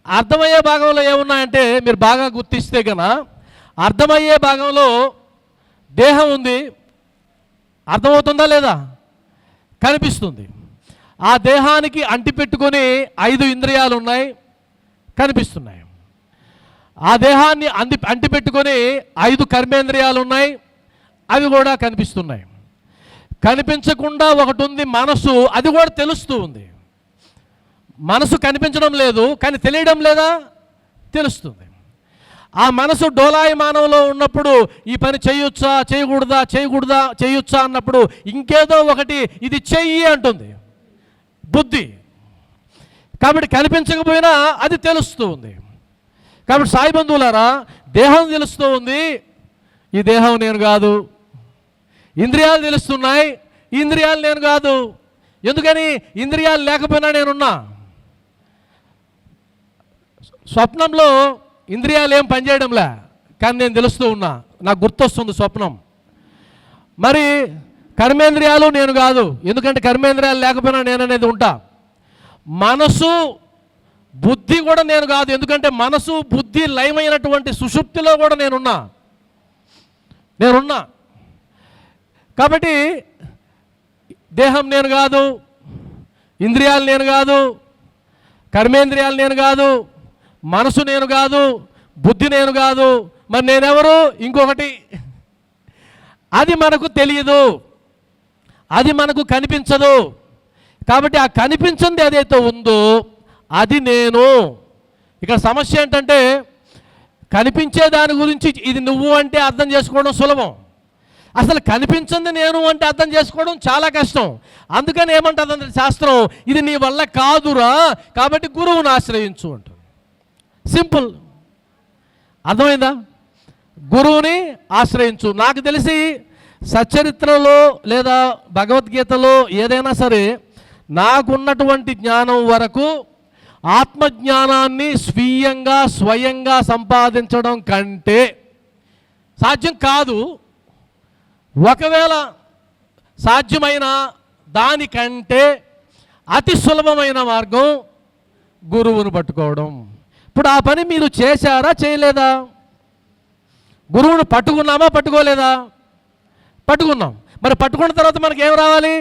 అర్థమయ్యే భాగంలో ఏమున్నాయంటే మీరు బాగా గుర్తిస్తే కన్నా అర్థమయ్యే భాగంలో దేహం ఉంది. అర్థమవుతుందా లేదా? కనిపిస్తుంది. ఆ దేహానికి అంటిపెట్టుకొని 5 ఇంద్రియాలు ఉన్నాయి, కనిపిస్తున్నాయి. ఆ దేహాన్ని అంటిపెట్టుకొని 5 కర్మేంద్రియాలు ఉన్నాయి, అవి కూడా కనిపిస్తున్నాయి. కనిపించకుండా ఒకటి ఉంది మనసు, అది కూడా తెలుస్తూ ఉంది. మనసు కనిపించడం లేదు కానీ తెలియడం లేదా? తెలుస్తుంది. ఆ మనసు డోలాయమానంలో ఉన్నప్పుడు ఈ పని చేయొచ్చా చేయకూడదా చేయకూడదా చేయొచ్చా అన్నప్పుడు ఇంకేదో ఒకటి ఇది చెయ్యి అంటుంది బుద్ధి. కాబట్టి కనిపించకపోయినా అది తెలుస్తూ ఉంది. కాబట్టి సాయి బంధువులారా, దేహం తెలుస్తూ ఉంది, ఈ దేహం నేను కాదు. ఇంద్రియాలు తెలుస్తున్నాయి, ఈ ఇంద్రియాలు నేను కాదు. ఎందుకని? ఇంద్రియాలు లేకపోయినా నేనున్నా. స్వప్నంలో ఇంద్రియాలు ఏం పనిచేయడంలే, కానీ నేను తెలుస్తూ ఉన్నా, నాకు గుర్తొస్తుంది స్వప్నం. మరి కర్మేంద్రియాలు నేను కాదు, ఎందుకంటే కర్మేంద్రియాలు లేకపోయినా నేను అనేది ఉంటా. మనసు బుద్ధి కూడా నేను కాదు, ఎందుకంటే మనసు బుద్ధి లయమైనటువంటి సుషుప్తిలో కూడా నేనున్నా. కాబట్టి దేహం నేను కాదు, ఇంద్రియాలు నేను కాదు, కర్మేంద్రియాలు నేను కాదు, మనసు నేను కాదు, బుద్ధి నేను కాదు. మరి నేనెవరు? ఇంకొకటి. అది మనకు తెలియదు, అది మనకు కనిపించదు. కాబట్టి ఆ కనిపించింది ఏదైతే ఉందో అది నేను. ఇక్కడ సమస్య ఏంటంటే కనిపించే దాని గురించి ఇది నువ్వు అంటే అర్థం చేసుకోవడం సులభం, అసలు కనిపించింది నేను అంటే అర్థం చేసుకోవడం చాలా కష్టం. అందుకని ఏమంటుందంటే శాస్త్రం, ఇది నీ వల్ల కాదురా, కాబట్టి గురువుని ఆశ్రయించు అంటుంది. సింపుల్. అర్థమైందా? గురువుని ఆశ్రయించు. నాకు తెలిసి సచ్చరిత్రలో లేదా భగవద్గీతలో ఏదైనా సరే నాకున్నటువంటి జ్ఞానం వరకు ఆత్మజ్ఞానాన్ని స్వయంగా సంపాదించడం కంటే సాధ్యం కాదు. ఒకవేళ సాధ్యమైన దానికంటే అతి సులభమైన మార్గం గురువును పట్టుకోవడం. ఇప్పుడు ఆ పని మీరు చేశారా చేయలేదా? గురువును పట్టుకున్నామా పట్టుకోలేదా? పట్టుకున్నాం. మరి పట్టుకున్న తర్వాత మనకి ఏం రావాలి?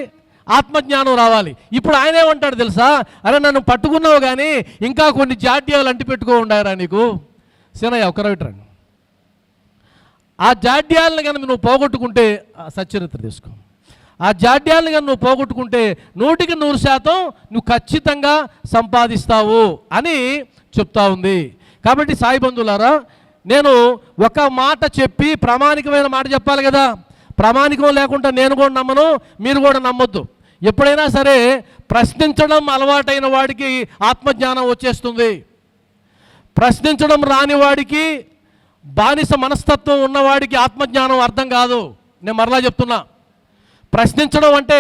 ఆత్మజ్ఞానం రావాలి. ఇప్పుడు ఆయన ఏమంటాడు తెలుసా? అరే నన్ను పట్టుకున్నావు కానీ ఇంకా కొన్ని జాడ్యాలు అంటి పెట్టుకో ఉండారా నీకు. సీనయ్య ఒక్కరవిట్రండి. ఆ జాడ్యాలను కనుక నువ్వు పోగొట్టుకుంటే, సచ్చరిత్ర తీసుకో, ఆ జాడ్యాలను కనుక నువ్వు పోగొట్టుకుంటే 100% నువ్వు ఖచ్చితంగా సంపాదిస్తావు అని చెప్తా ఉంది. కాబట్టి సాయి బంధువులారా, నేను ఒక మాట చెప్పి ప్రామాణికమైన మాట చెప్పాలి కదా. ప్రామాణికం లేకుండా నేను కూడా నమ్మను, మీరు కూడా నమ్మొద్దు. ఎప్పుడైనా సరే ప్రశ్నించడం అలవాటైన వాడికి ఆత్మజ్ఞానం వచ్చేస్తుంది. ప్రశ్నించడం రాని వాడికి, బానిస మనస్తత్వం ఉన్నవాడికి ఆత్మజ్ఞానం అర్థం కాదు. నేను మరలా చెప్తున్నా, ప్రశ్నించడం అంటే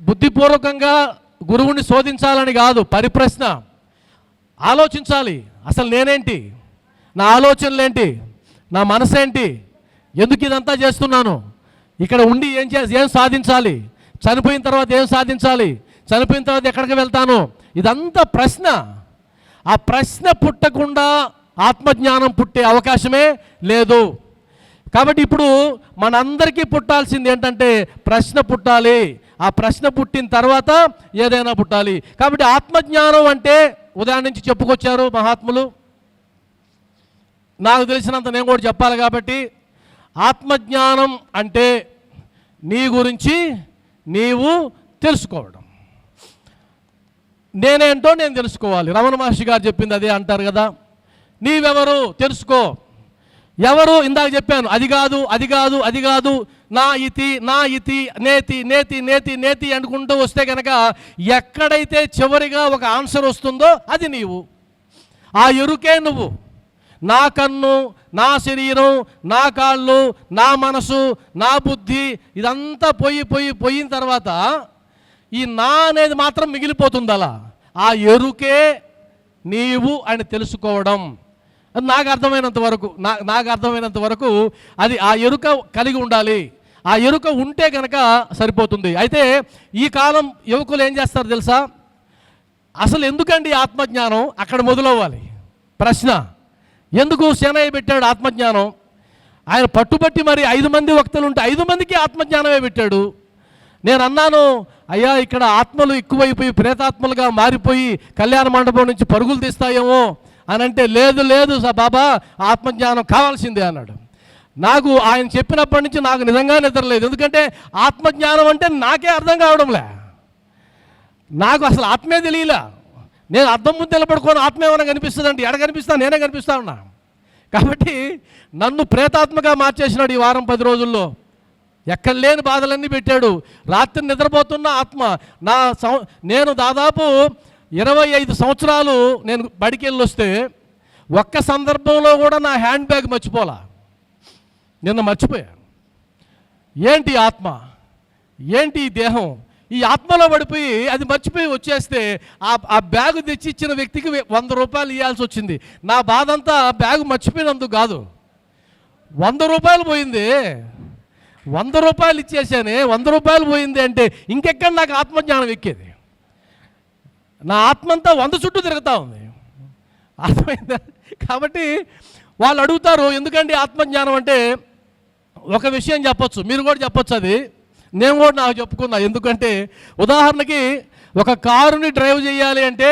బుద్ధిపూర్వకంగా గురువుని శోధించాలని కాదు, పరిప్రశ్న. ఆలోచించాలి, అసలు నేనేంటి, నా ఆలోచనలేంటి, నా మనసేంటి, ఎందుకు ఇదంతా చేస్తున్నాను, ఇక్కడ ఉండి ఏం సాధించాలి, చనిపోయిన తర్వాత ఏం సాధించాలి, చనిపోయిన తర్వాత ఎక్కడికి వెళ్తాను, ఇదంతా ప్రశ్న. ఆ ప్రశ్న పుట్టకుండా ఆత్మజ్ఞానం పుట్టే అవకాశమే లేదు. కాబట్టి ఇప్పుడు మనందరికీ పుట్టాల్సింది ఏంటంటే ప్రశ్న పుట్టాలి. ఆ ప్రశ్న పుట్టిన తర్వాత ఏదైనా పుట్టాలి. కాబట్టి ఆత్మజ్ఞానం అంటే ఉదయం నుంచి చెప్పుకొచ్చారు మహాత్ములు, నాకు తెలిసినంత నేను కూడా చెప్పాలి. కాబట్టి ఆత్మజ్ఞానం అంటే నీ గురించి నీవు తెలుసుకోవడం. నేనేంటో నేను తెలుసుకోవాలి. రమణ మహర్షి గారు చెప్పింది అదే అంటారు కదా, నీవెవరు తెలుసుకో. ఎవరు ఇందాక చెప్పాను, అది కాదు అది కాదు అది కాదు, నా ఇతి నేతి నేతి నేతి నేతి అనుకుంటూ వస్తే కనుక ఎక్కడైతే చివరిగా ఒక ఆన్సర్ వస్తుందో అది నీవు. ఆ ఎరుకే నువ్వు. నా కన్ను, నా శరీరం, నా కాళ్ళు, నా మనసు, నా బుద్ధి, ఇదంతా పోయిన తర్వాత ఈ నా అనేది మాత్రం మిగిలిపోతుంది. అలా ఆ ఎరుకే నీవు అని తెలుసుకోవడం. అది నాకు అర్థమైనంత వరకు అది ఆ ఎరుక కలిగి ఉండాలి. ఆ ఎరుక ఉంటే కనుక సరిపోతుంది. అయితే ఈ కాలం యువకులు ఏం చేస్తారు తెలుసా? అసలు ఎందుకండి ఆత్మజ్ఞానం అక్కడ మొదలవ్వాలి ప్రశ్న. ఎందుకు శనయ్య పెట్టాడు ఆత్మజ్ఞానం? ఆయన పట్టుబట్టి మరి 5 మంది వక్తలు ఉంటే 5 మందికి ఆత్మజ్ఞానమే పెట్టాడు. నేను అన్నాను, అయ్యా ఇక్కడ ఆత్మలు ఎక్కువైపోయి ప్రేతాత్మలుగా మారిపోయి కళ్యాణ మండపం నుంచి పరుగులు తీస్తాయేమో అని అంటే, లేదు బాబా ఆత్మజ్ఞానం కావాల్సిందే అన్నాడు. నాకు ఆయన చెప్పినప్పటి నుంచి నాకు నిజంగా నిద్రలేదు. ఎందుకంటే ఆత్మజ్ఞానం అంటే నాకే అర్థం కావడంలే. నాకు అసలు ఆత్మే తెలియలే. నేను అర్థం ముందు నిలబడుకొని ఆత్మ ఏమైనా కనిపిస్తుందంటే ఎడ కనిపిస్తా, నేనే కనిపిస్తా ఉన్నా. కాబట్టి నన్ను ప్రేతాత్మగా మార్చేసినాడు ఈ వారం 10 రోజుల్లో. ఎక్కడ లేని బాధలన్నీ పెట్టాడు. రాత్రి నిద్రపోతున్న ఆత్మ నేను దాదాపు 25 సంవత్సరాలు నేను బడికి వెళ్ళి వస్తే ఒక్క సందర్భంలో కూడా నా హ్యాండ్ బ్యాగ్ మర్చిపోలా. నిన్న మర్చిపోయా. ఏంటి ఆత్మ, ఏంటి ఈ దేహం, ఈ ఆత్మలో పడిపోయి అది మర్చిపోయి వచ్చేస్తే ఆ బ్యాగు తెచ్చి ఇచ్చిన వ్యక్తికి 100 రూపాయలు ఇవ్వాల్సి వచ్చింది. నా బాధ అంతా బ్యాగు మర్చిపోయినందుకు కాదు, 100 రూపాయలు పోయింది. 100 రూపాయలు ఇచ్చేసానే, 100 రూపాయలు పోయింది అంటే ఇంకెక్కడ నాకు ఆత్మజ్ఞానం ఎక్కేది? నా ఆత్మ అంతా 100 చుట్టూ తిరుగుతూ ఉంది. అర్థమైందా? కాబట్టి వాళ్ళు అడుగుతారు ఎందుకండి ఆత్మజ్ఞానం అంటే. ఒక విషయం చెప్పొచ్చు, మీరు కూడా చెప్పొచ్చు, అది నేను కూడా నాకు చెప్పుకున్నా. ఎందుకంటే ఉదాహరణకి ఒక కారుని డ్రైవ్ చేయాలి అంటే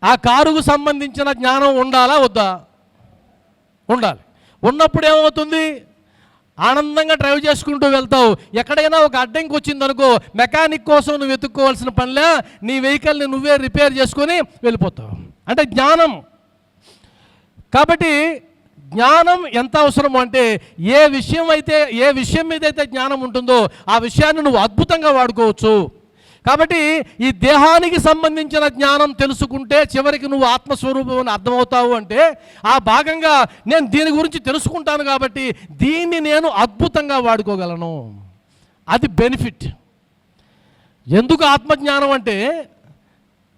ఆ కారుకు సంబంధించిన జ్ఞానం ఉండాలా వద్దా? ఉండాలి. ఉన్నప్పుడు ఏమవుతుంది? ఆనందంగా డ్రైవ్ చేసుకుంటూ వెళ్తావు. ఎక్కడైనా ఒక అడ్డంకి వచ్చిందనుకో, మెకానిక్ కోసం నువ్వు వెతుక్కోవాల్సిన పనిలే, నీ వెహికల్ని నువ్వే రిపేర్ చేసుకొని వెళ్ళిపోతావు. అంటే జ్ఞానం. కాబట్టి జ్ఞానం ఎంత అవసరం అంటే ఏ విషయం మీద అయితే జ్ఞానం ఉంటుందో ఆ విషయాన్ని నువ్వు అద్భుతంగా వాడుకోవచ్చు. కాబట్టి ఈ దేహానికి సంబంధించిన జ్ఞానం తెలుసుకుంటే చివరికి నువ్వు ఆత్మస్వరూపం అని అర్థమవుతావు. అంటే ఆ భాగంగా నేను దీని గురించి తెలుసుకుంటాను కాబట్టి దీన్ని నేను అద్భుతంగా వాడుకోగలను. అది బెనిఫిట్. ఎందుకు ఆత్మజ్ఞానం అంటే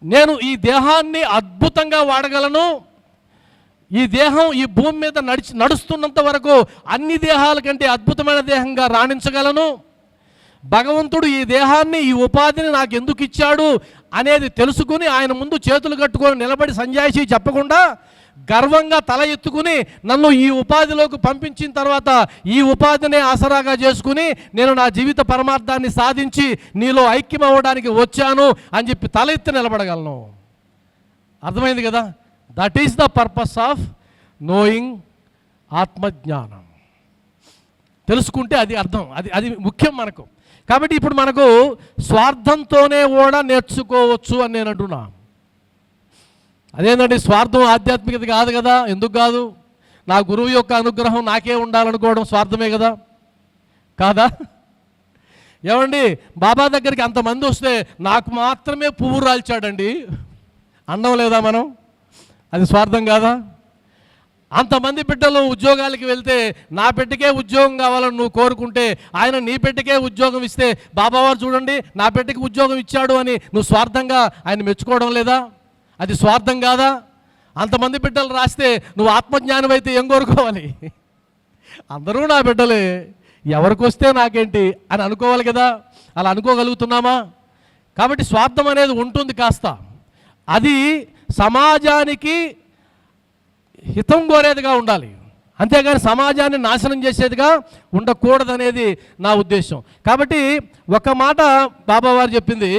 నేను ఈ దేహాన్ని అద్భుతంగా వాడగలను. ఈ దేహం ఈ భూమి మీద నడుస్తున్నంత వరకు అన్ని దేహాల కంటే అద్భుతమైన దేహంగా రాణించగలను. భగవంతుడు ఈ దేహాన్ని, ఈ ఉపాధిని నాకు ఎందుకు ఇచ్చాడు అనేది తెలుసుకుని ఆయన ముందు చేతులు కట్టుకొని నిలబడి సంజాయిషి చెప్పకుండా గర్వంగా తల ఎత్తుకుని నన్ను ఈ ఉపాధిలోకి పంపించిన తర్వాత ఈ ఉపాధినే ఆసరాగా చేసుకుని నేను నా జీవిత పరమార్థాన్ని సాధించి నీలో ఐక్యం అవ్వడానికి వచ్చాను అని చెప్పి తల ఎత్తి నిలబడగలను. అర్థమైంది కదా? That is the purpose of knowing. ఆత్మజ్ఞానం తెలుసుకుంటే అది అర్థం, అది ముఖ్యం మనకు. కాబట్టి ఇప్పుడు మనకు స్వార్థంతోనే కూడా నేర్చుకోవచ్చు అని నేను అంటున్నా. అదేంటండి స్వార్థం ఆధ్యాత్మికత కాదు కదా? ఎందుకు కాదు? నా గురువు యొక్క అనుగ్రహం నాకే ఉండాలనుకోవడం స్వార్థమే కదా? కాదా? ఏమండి బాబా దగ్గరికి అంతమంది వస్తే నాకు మాత్రమే పువ్వు రాల్చాడండి అనడం లేదా మనం? అది స్వార్థం కాదా? అంతమంది బిడ్డలు ఉద్యోగాలకి వెళ్తే నా బిడ్డకే ఉద్యోగం కావాలని నువ్వు కోరుకుంటే ఆయన నీ బిడ్డకే ఉద్యోగం ఇస్తే బాబావారు చూడండి నా బిడ్డకి ఉద్యోగం ఇచ్చాడు అని నువ్వు స్వార్థంగా ఆయన మెచ్చుకోవడం లేదా? అది స్వార్థం కాదా? అంతమంది బిడ్డలు రాస్తే నువ్వు ఆత్మజ్ఞానం అయితే ఏం కోరుకోవాలి? అందరూ నా బిడ్డలే, ఎవరికి వస్తే నాకేంటి అని అనుకోవాలి కదా? అలా అనుకోగలుగుతున్నామా? కాబట్టి స్వార్థం అనేది ఉంటుంది కాస్త. అది సమాజానికి హితం కోరేదిగా ఉండాలి, అంతేగాని సమాజాన్ని నాశనం చేసేదిగా ఉండకూడదనేది నా ఉద్దేశం. కాబట్టి ఒక మాట బాబావారు చెప్పింది,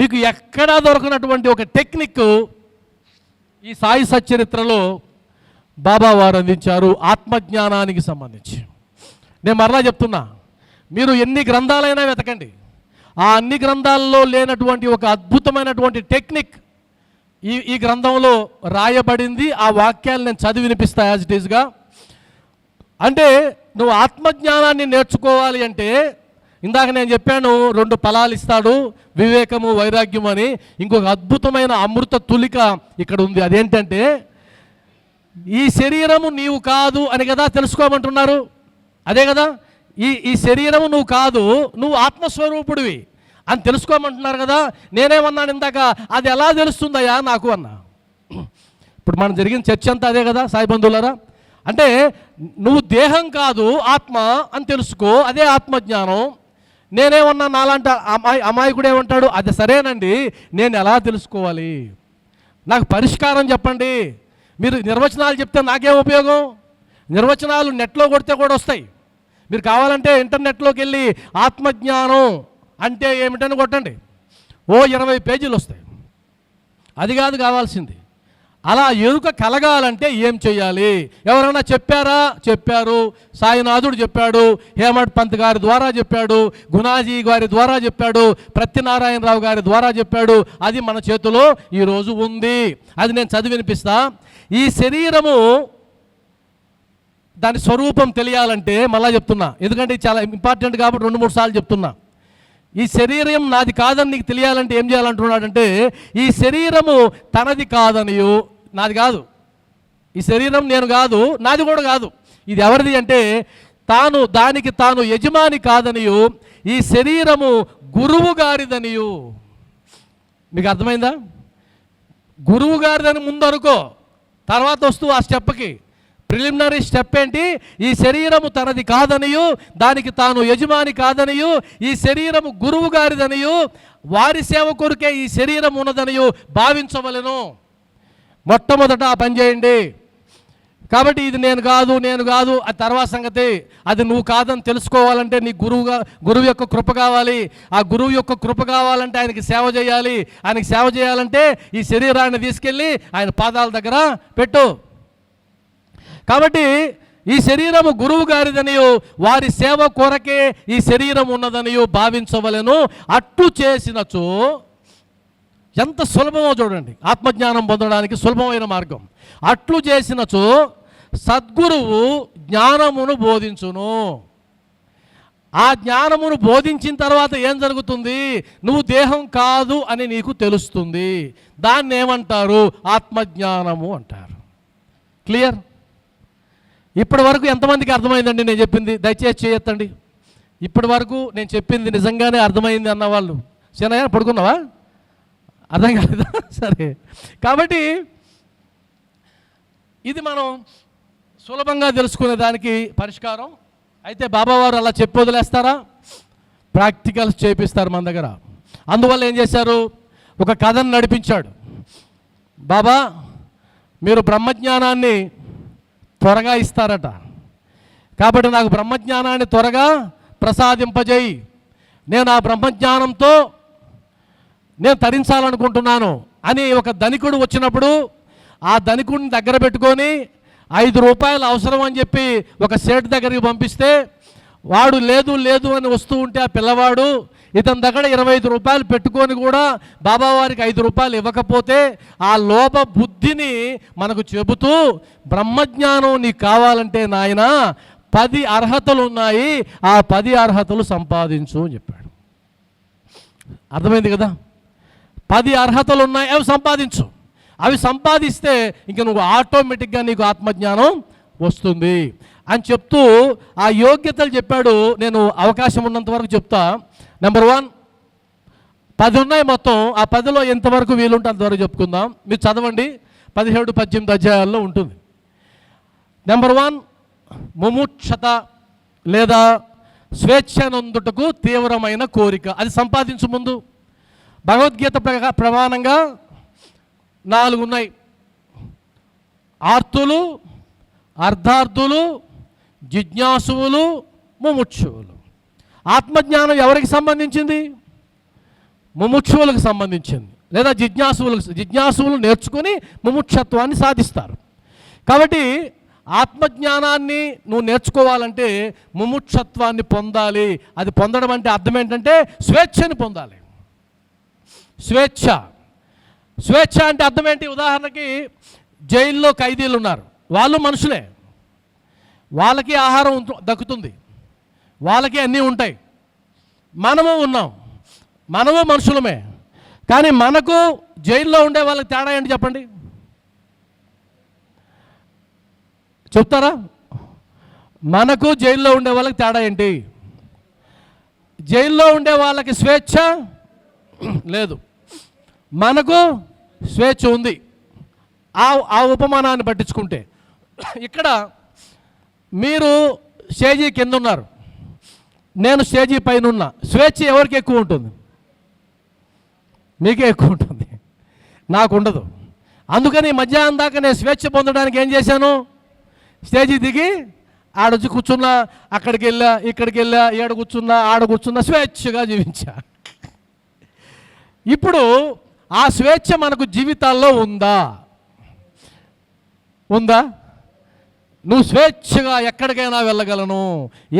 మీకు ఎక్కడా దొరకనటువంటి ఒక టెక్నిక్ ఈ సాయి సచ్చరిత్రలో బాబావారు అందించారు ఆత్మజ్ఞానానికి సంబంధించి. నేను మరలా చెప్తున్నా, మీరు ఎన్ని గ్రంథాలైనా వెతకండి, ఆ అన్ని గ్రంథాలలో లేనటువంటి ఒక అద్భుతమైనటువంటి టెక్నిక్ ఈ గ్రంథంలో రాయబడింది. ఆ వాక్యాలు నేను చదివి వినిపిస్తా యాజ్ ఇట్ ఈస్గా. అంటే నువ్వు ఆత్మజ్ఞానాన్ని నేర్చుకోవాలి అంటే ఇందాక నేను చెప్పాను 2 ఫలాలు ఇస్తాడు, వివేకము వైరాగ్యం అని. ఇంకొక అద్భుతమైన అమృత తులిక ఇక్కడ ఉంది. అదేంటంటే ఈ శరీరము నీవు కాదు అని కదా తెలుసుకోమంటున్నారు. అదే కదా, ఈ శరీరము నువ్వు కాదు, నువ్వు ఆత్మస్వరూపుడివి అని తెలుసుకోమంటున్నారు కదా. నేనేమన్నాను ఇందాక, అది ఎలా తెలుస్తుందయ్యా నాకు అన్నా. ఇప్పుడు మనం జరిగిన చర్చ అంతా అదే కదా సాయి బంధువులారా. అంటే నువ్వు దేహం కాదు ఆత్మ అని తెలుసుకో, అదే ఆత్మజ్ఞానం. నేనేమన్నా నాలాంటి అమాయకుడు ఏమంటాడు, అది సరేనండి, నేను ఎలా తెలుసుకోవాలి, నాకు పరిష్కారం చెప్పండి. మీరు నిర్వచనాలు చెప్తే నాకేం ఉపయోగం? నిర్వచనాలు నెట్లో కొడితే కూడా వస్తాయి. మీరు కావాలంటే ఇంటర్నెట్లోకి వెళ్ళి ఆత్మజ్ఞానం అంటే ఏమిటని కొట్టండి, 20 పేజీలు వస్తాయి. అది కాదు కావాల్సింది. అలా ఎరుక కలగాలంటే ఏం చేయాలి? ఎవరైనా చెప్పారా? చెప్పారు. సాయినాథుడు చెప్పాడు, హేమడ్ పంత్ గారి ద్వారా చెప్పాడు, గుణాజీ గారి ద్వారా చెప్పాడు, ప్రత్యనారాయణరావు గారి ద్వారా చెప్పాడు. అది మన చేతిలో ఈరోజు ఉంది. అది నేను చదివి వినిపిస్తా. ఈ శరీరము దాని స్వరూపం తెలియాలంటే మళ్ళా చెప్తున్నా, ఎందుకంటే ఇది చాలా ఇంపార్టెంట్ కాబట్టి 2-3 సార్లు చెప్తున్నా. ఈ శరీరం నాది కాదని నీకు తెలియాలంటే ఏం చేయాలంటున్నాడంటే, ఈ శరీరము తనది కాదనియు, నాది కాదు, ఈ శరీరం నేను కాదు, నాది కూడా కాదు, ఇది ఎవరిది అంటే దానికి తాను యజమాని కాదనియు, ఈ శరీరము గురువు గారిదనియు. మీకు అర్థమైందా? గురువు గారిదని ముందు అనుకో, తర్వాత వస్తూ ఆ స్టెప్కి. ప్రిలిమినరీ స్టెప్ ఏంటి? ఈ శరీరము తనది కాదనియు, దానికి తాను యజమాని కాదనియు, ఈ శరీరము గురువు గారిదనియు, వారి సేవ కొరకే ఈ శరీరం ఉన్నదనియు భావించవలెను. మొట్టమొదట ఆ పని చేయండి. కాబట్టి ఇది నేను కాదు అది తర్వాత సంగతి. అది నువ్వు కాదని తెలుసుకోవాలంటే నీ గురువు యొక్క కృప కావాలి. ఆ గురువు యొక్క కృప కావాలంటే ఆయనకి సేవ చేయాలి. ఆయనకి సేవ చేయాలంటే ఈ శరీరాన్ని తీసుకెళ్ళి ఆయన పాదాల దగ్గర పెట్టు. కాబట్టి ఈ శరీరము గురువు గారిదనియు, వారి సేవ కొరకే ఈ శరీరం ఉన్నదనియు భావించవలెను. అట్టు చేసినచో, ఎంత సులభమో చూడండి, ఆత్మజ్ఞానం పొందడానికి సులభమైన మార్గం. అట్లు చేసినచో సద్గురువు జ్ఞానమును బోధించును. ఆ జ్ఞానమును బోధించిన తర్వాత ఏం జరుగుతుంది? నువ్వు దేహం కాదు అని నీకు తెలుస్తుంది. దాన్ని ఏమంటారు? ఆత్మజ్ఞానము అంటారు. క్లియర్? ఇప్పటి వరకు ఎంతమందికి అర్థమైందండి నేను చెప్పింది? దయచేసి చేయొద్దండి. ఇప్పటి వరకు నేను చెప్పింది నిజంగానే అర్థమైంది అన్నవాళ్ళు సరేనా? పడుకున్నావా? అర్థం కాలేదా? సరే. కాబట్టి ఇది మనం సులభంగా తెలుసుకునే దానికి పరిష్కారం. అయితే బాబావారు అలా చెప్పి వదిలేస్తారా? ప్రాక్టికల్స్ చేపిస్తారు మన దగ్గర. అందువల్ల ఏం చేశారు? ఒక కథను నడిపించాడు. బాబా, మీరు బ్రహ్మజ్ఞానాన్ని త్వరగా ఇస్తారట, కాబట్టి నాకు బ్రహ్మజ్ఞానాన్ని త్వరగా ప్రసాదింపజేయి. నేను ఆ బ్రహ్మజ్ఞానంతో నేను తరించాలనుకుంటున్నాను అని ఒక ధనికుడు వచ్చినప్పుడు ఆ ధనికుడిని దగ్గర పెట్టుకొని 5 రూపాయలు అవసరం అని చెప్పి ఒక సేట్ దగ్గరికి పంపిస్తే వాడు లేదు అని వస్తూ ఉంటే ఆ పిల్లవాడు ఇతని దగ్గర 25 రూపాయలు పెట్టుకొని కూడా బాబావారికి 5 రూపాయలు ఇవ్వకపోతే ఆ లోభ బుద్ధిని మనకు చెబుతూ, బ్రహ్మజ్ఞానం నీకు కావాలంటే నాయన 10 అర్హతలు ఉన్నాయి, ఆ 10 అర్హతలు సంపాదించు అని చెప్పాడు. అర్థమైంది కదా? 10 అర్హతలు ఉన్నాయి, అవి సంపాదించు. అవి సంపాదిస్తే ఇంక నువ్వు ఆటోమేటిక్గా నీకు ఆత్మజ్ఞానం వస్తుంది అని చెప్తూ ఆ యోగ్యతలు చెప్పాడు. నేను అవకాశం ఉన్నంత వరకు చెప్తా. నెంబర్ 1, 10 ఉన్నాయి మొత్తం. ఆ 10లో ఎంతవరకు వీలుంటే అంతవరకు చెప్పుకుందాం. మీరు చదవండి, 17-18 అధ్యాయాల్లో ఉంటుంది. నెంబర్ 1, ముముక్షత లేదా స్వేచ్ఛనందుటకు తీవ్రమైన కోరిక. అది సంపాదించు ముందు. భగవద్గీత ప్రమాణంగా 4 ఉన్నాయి: ఆర్తులు, అర్ధార్థులు, జిజ్ఞాసువులు, ముముక్షువులు. ఆత్మజ్ఞానం ఎవరికి సంబంధించింది? ముముక్షువులకు సంబంధించింది, లేదా జిజ్ఞాసువులు నేర్చుకుని ముముక్షత్వాన్ని సాధిస్తారు. కాబట్టి ఆత్మజ్ఞానాన్ని నువ్వు నేర్చుకోవాలంటే ముముక్షత్వాన్ని పొందాలి. అది పొందడం అంటే అర్థం ఏంటంటే స్వేచ్ఛని పొందాలి. స్వేచ్ఛ అంటే అర్థం ఏంటి? ఉదాహరణకి జైల్లో ఖైదీలు ఉన్నారు, వాళ్ళు మనుషులే, వాళ్ళకి ఆహారం దక్కుతుంది, వాళ్ళకి అన్నీ ఉంటాయి. మనము ఉన్నాం, మనము మనుషులమే. కానీ మనకు జైల్లో ఉండే వాళ్ళకి తేడా ఏంటి చెప్పండి? చెప్తారా? మనకు జైల్లో ఉండే వాళ్ళకి తేడా ఏంటి? జైల్లో ఉండే వాళ్ళకి స్వేచ్ఛ లేదు, మనకు స్వేచ్ఛ ఉంది. ఆ ఉపమానాన్ని పట్టించుకుంటే ఇక్కడ మీరు స్టేజీ కింద ఉన్నారు, నేను స్టేజీ పైన ఉన్నా. స్వేచ్ఛ ఎవరికి ఎక్కువ ఉంటుంది? మీకే ఎక్కువ ఉంటుంది, నాకు ఉండదు. అందుకని మధ్యాహ్నం దాకా నేను స్వేచ్ఛ పొందడానికి ఏం చేశాను? స్టేజీ దిగి ఆడొచ్చి కూర్చున్నా, అక్కడికి వెళ్ళా, ఇక్కడికి వెళ్ళా, ఏడ కూర్చున్నా, ఆడ కూర్చున్నా, స్వేచ్ఛగా జీవించా. ఇప్పుడు ఆ స్వేచ్ఛ మనకు జీవితాల్లో ఉందా? ఉందా? నువ్వు స్వేచ్ఛగా ఎక్కడికైనా వెళ్ళగలను,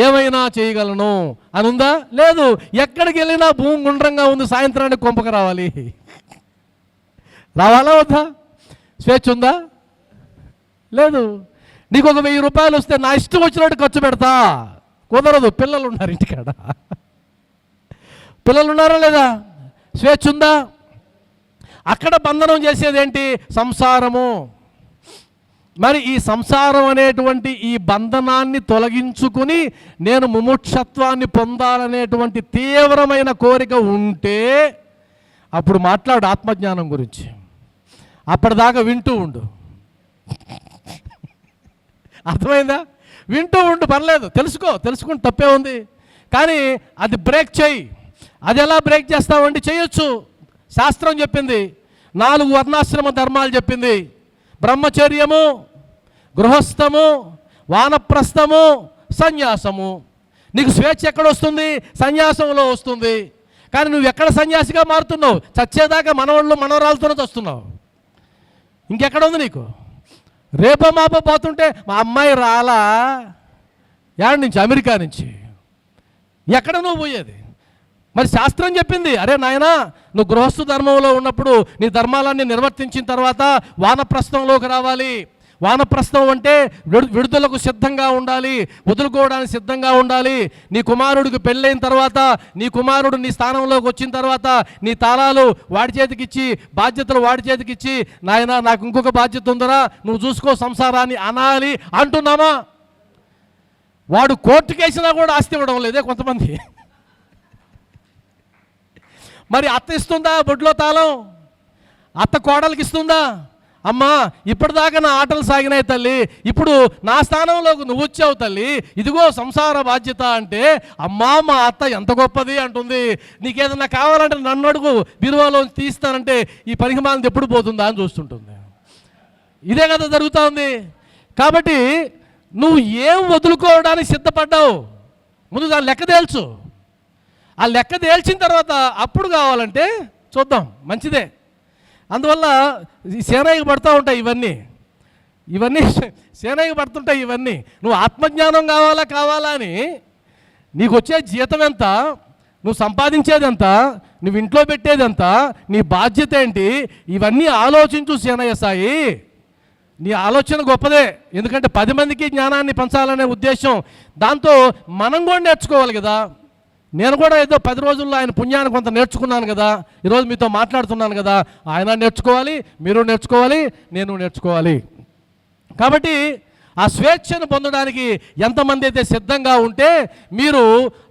ఏమైనా చేయగలను అని ఉందా? లేదు. ఎక్కడికి వెళ్ళినా భూమి గుండ్రంగా ఉంది, సాయంత్రానికి కొంపక రావాలి. రావాలా వద్దా? స్వేచ్ఛ ఉందా? లేదు. నీకు ఒక 1000 రూపాయలు వస్తే నా ఇష్టం వచ్చినట్టు ఖర్చు పెడతా, కుదరదు. పిల్లలు ఉన్నారు ఇంటికాడ, పిల్లలు ఉన్నారా లేదా? స్వేచ్ఛ ఉందా? అక్కడ బంధనం చేసేది ఏంటి? సంసారము. మరి ఈ సంసారం అనేటువంటి ఈ బంధనాన్ని తొలగించుకుని నేను ముముక్షత్వాన్ని పొందాలనేటువంటి తీవ్రమైన కోరిక ఉంటే అప్పుడు మాట్లాడు ఆత్మజ్ఞానం గురించి. అప్పటిదాకా వింటూ ఉండు. అర్థమైందా? వింటూ ఉండు, పర్లేదు, తెలుసుకుని తప్పే ఉంది. కానీ అది బ్రేక్ చేయి. అది ఎలా బ్రేక్ చేస్తావండి? చేయొచ్చు. శాస్త్రం చెప్పింది, 4 వర్ణాశ్రమ ధర్మాలు చెప్పింది. బ్రహ్మచర్యము, గృహస్థము, వానప్రస్థము, సన్యాసము. నీకు స్వేచ్ఛ ఎక్కడ వస్తుంది? సన్యాసంలో వస్తుంది. కానీ నువ్వు ఎక్కడ సన్యాసిగా మారుతున్నావు? చచ్చేదాకా మనవాళ్ళు మనవరాలతోనే చస్తున్నావు. ఇంకెక్కడ ఉంది నీకు? రేపో మాపో పోతుంటే మా అమ్మాయి రాలా, యాడ్ నుంచి, అమెరికా నుంచి. ఎక్కడ నువ్వు పోయేది? మరి శాస్త్రం చెప్పింది, అరే నాయనా, నువ్వు గృహస్థ ధర్మంలో ఉన్నప్పుడు నీ ధర్మాలన్నీ నిర్వర్తించిన తర్వాత వానప్రస్థంలోకి రావాలి. వానప్రస్థం అంటే విడుదలకు సిద్ధంగా ఉండాలి, వదులుకోవడానికి సిద్ధంగా ఉండాలి. నీ కుమారుడికి పెళ్ళైన తర్వాత, నీ కుమారుడు నీ స్థానంలోకి వచ్చిన తర్వాత నీ తాళాలు వాడి చేతికి ఇచ్చి, బాధ్యతలు వాడి చేతికి ఇచ్చి, నాయనా నాకు ఇంకొక బాధ్యత ఉందరా, నువ్వు చూసుకో సంసారాన్ని అనాలి అంటున్నామా? వాడు కోర్టుకేసినా కూడా ఆస్తి ఇవ్వడం లేదే కొంతమంది. మరి అత్త ఇస్తుందా బొడ్లో తాళం? అత్త కోడలికి ఇస్తుందా? అమ్మా, ఇప్పటిదాకా నా ఆటలు సాగినాయి తల్లి, ఇప్పుడు నా స్థానంలోకి నువ్వు వచ్చావు తల్లి, ఇదిగో సంసార బాధ్యత అంటే, అమ్మా మా అత్త ఎంత గొప్పది అంటుంది. నీకేదన్నా కావాలంటే నన్ను అడుగు, బీరువాలో తీస్తానంటే ఈ పనికిమాలింది ఎప్పుడు పోతుందా అని చూస్తుంటుంది. ఇదే కదా జరుగుతూ ఉంది. కాబట్టి నువ్వు ఏం వదులుకోవడానికి సిద్ధపడ్డావు? ముందు దాని లెక్క తేల్చు. ఆ లెక్క తేల్చిన తర్వాత అప్పుడు కావాలంటే చూద్దాం, మంచిదే. అందువల్ల సేనయ్యకు పడుతూ ఉంటాయి ఇవన్నీ సేనయ్యకు పడుతుంటాయి ఇవన్నీ. నువ్వు ఆత్మజ్ఞానం కావాలా అని నీకు వచ్చే జీతం ఎంత, నువ్వు సంపాదించేది ఎంత, నువ్వు ఇంట్లో పెట్టేది ఎంత, నీ బాధ్యత ఏంటి, ఇవన్నీ ఆలోచించు సేనయ్య సాయి. నీ ఆలోచన గొప్పదే, ఎందుకంటే 10 మందికి జ్ఞానాన్ని పంచాలనే ఉద్దేశం. దాంతో మనం కూడా నేర్చుకోవాలి కదా. నేను కూడా ఏదో 10 రోజుల్లో ఆయన పుణ్యాన్ని కొంత నేర్చుకున్నాను కదా, ఈరోజు మీతో మాట్లాడుతున్నాను కదా. ఆయన నేర్చుకోవాలి, మీరు నేర్చుకోవాలి, నేను నేర్చుకోవాలి. కాబట్టి ఆ స్వేచ్ఛను పొందడానికి ఎంతమంది అయితే సిద్ధంగా ఉంటే మీరు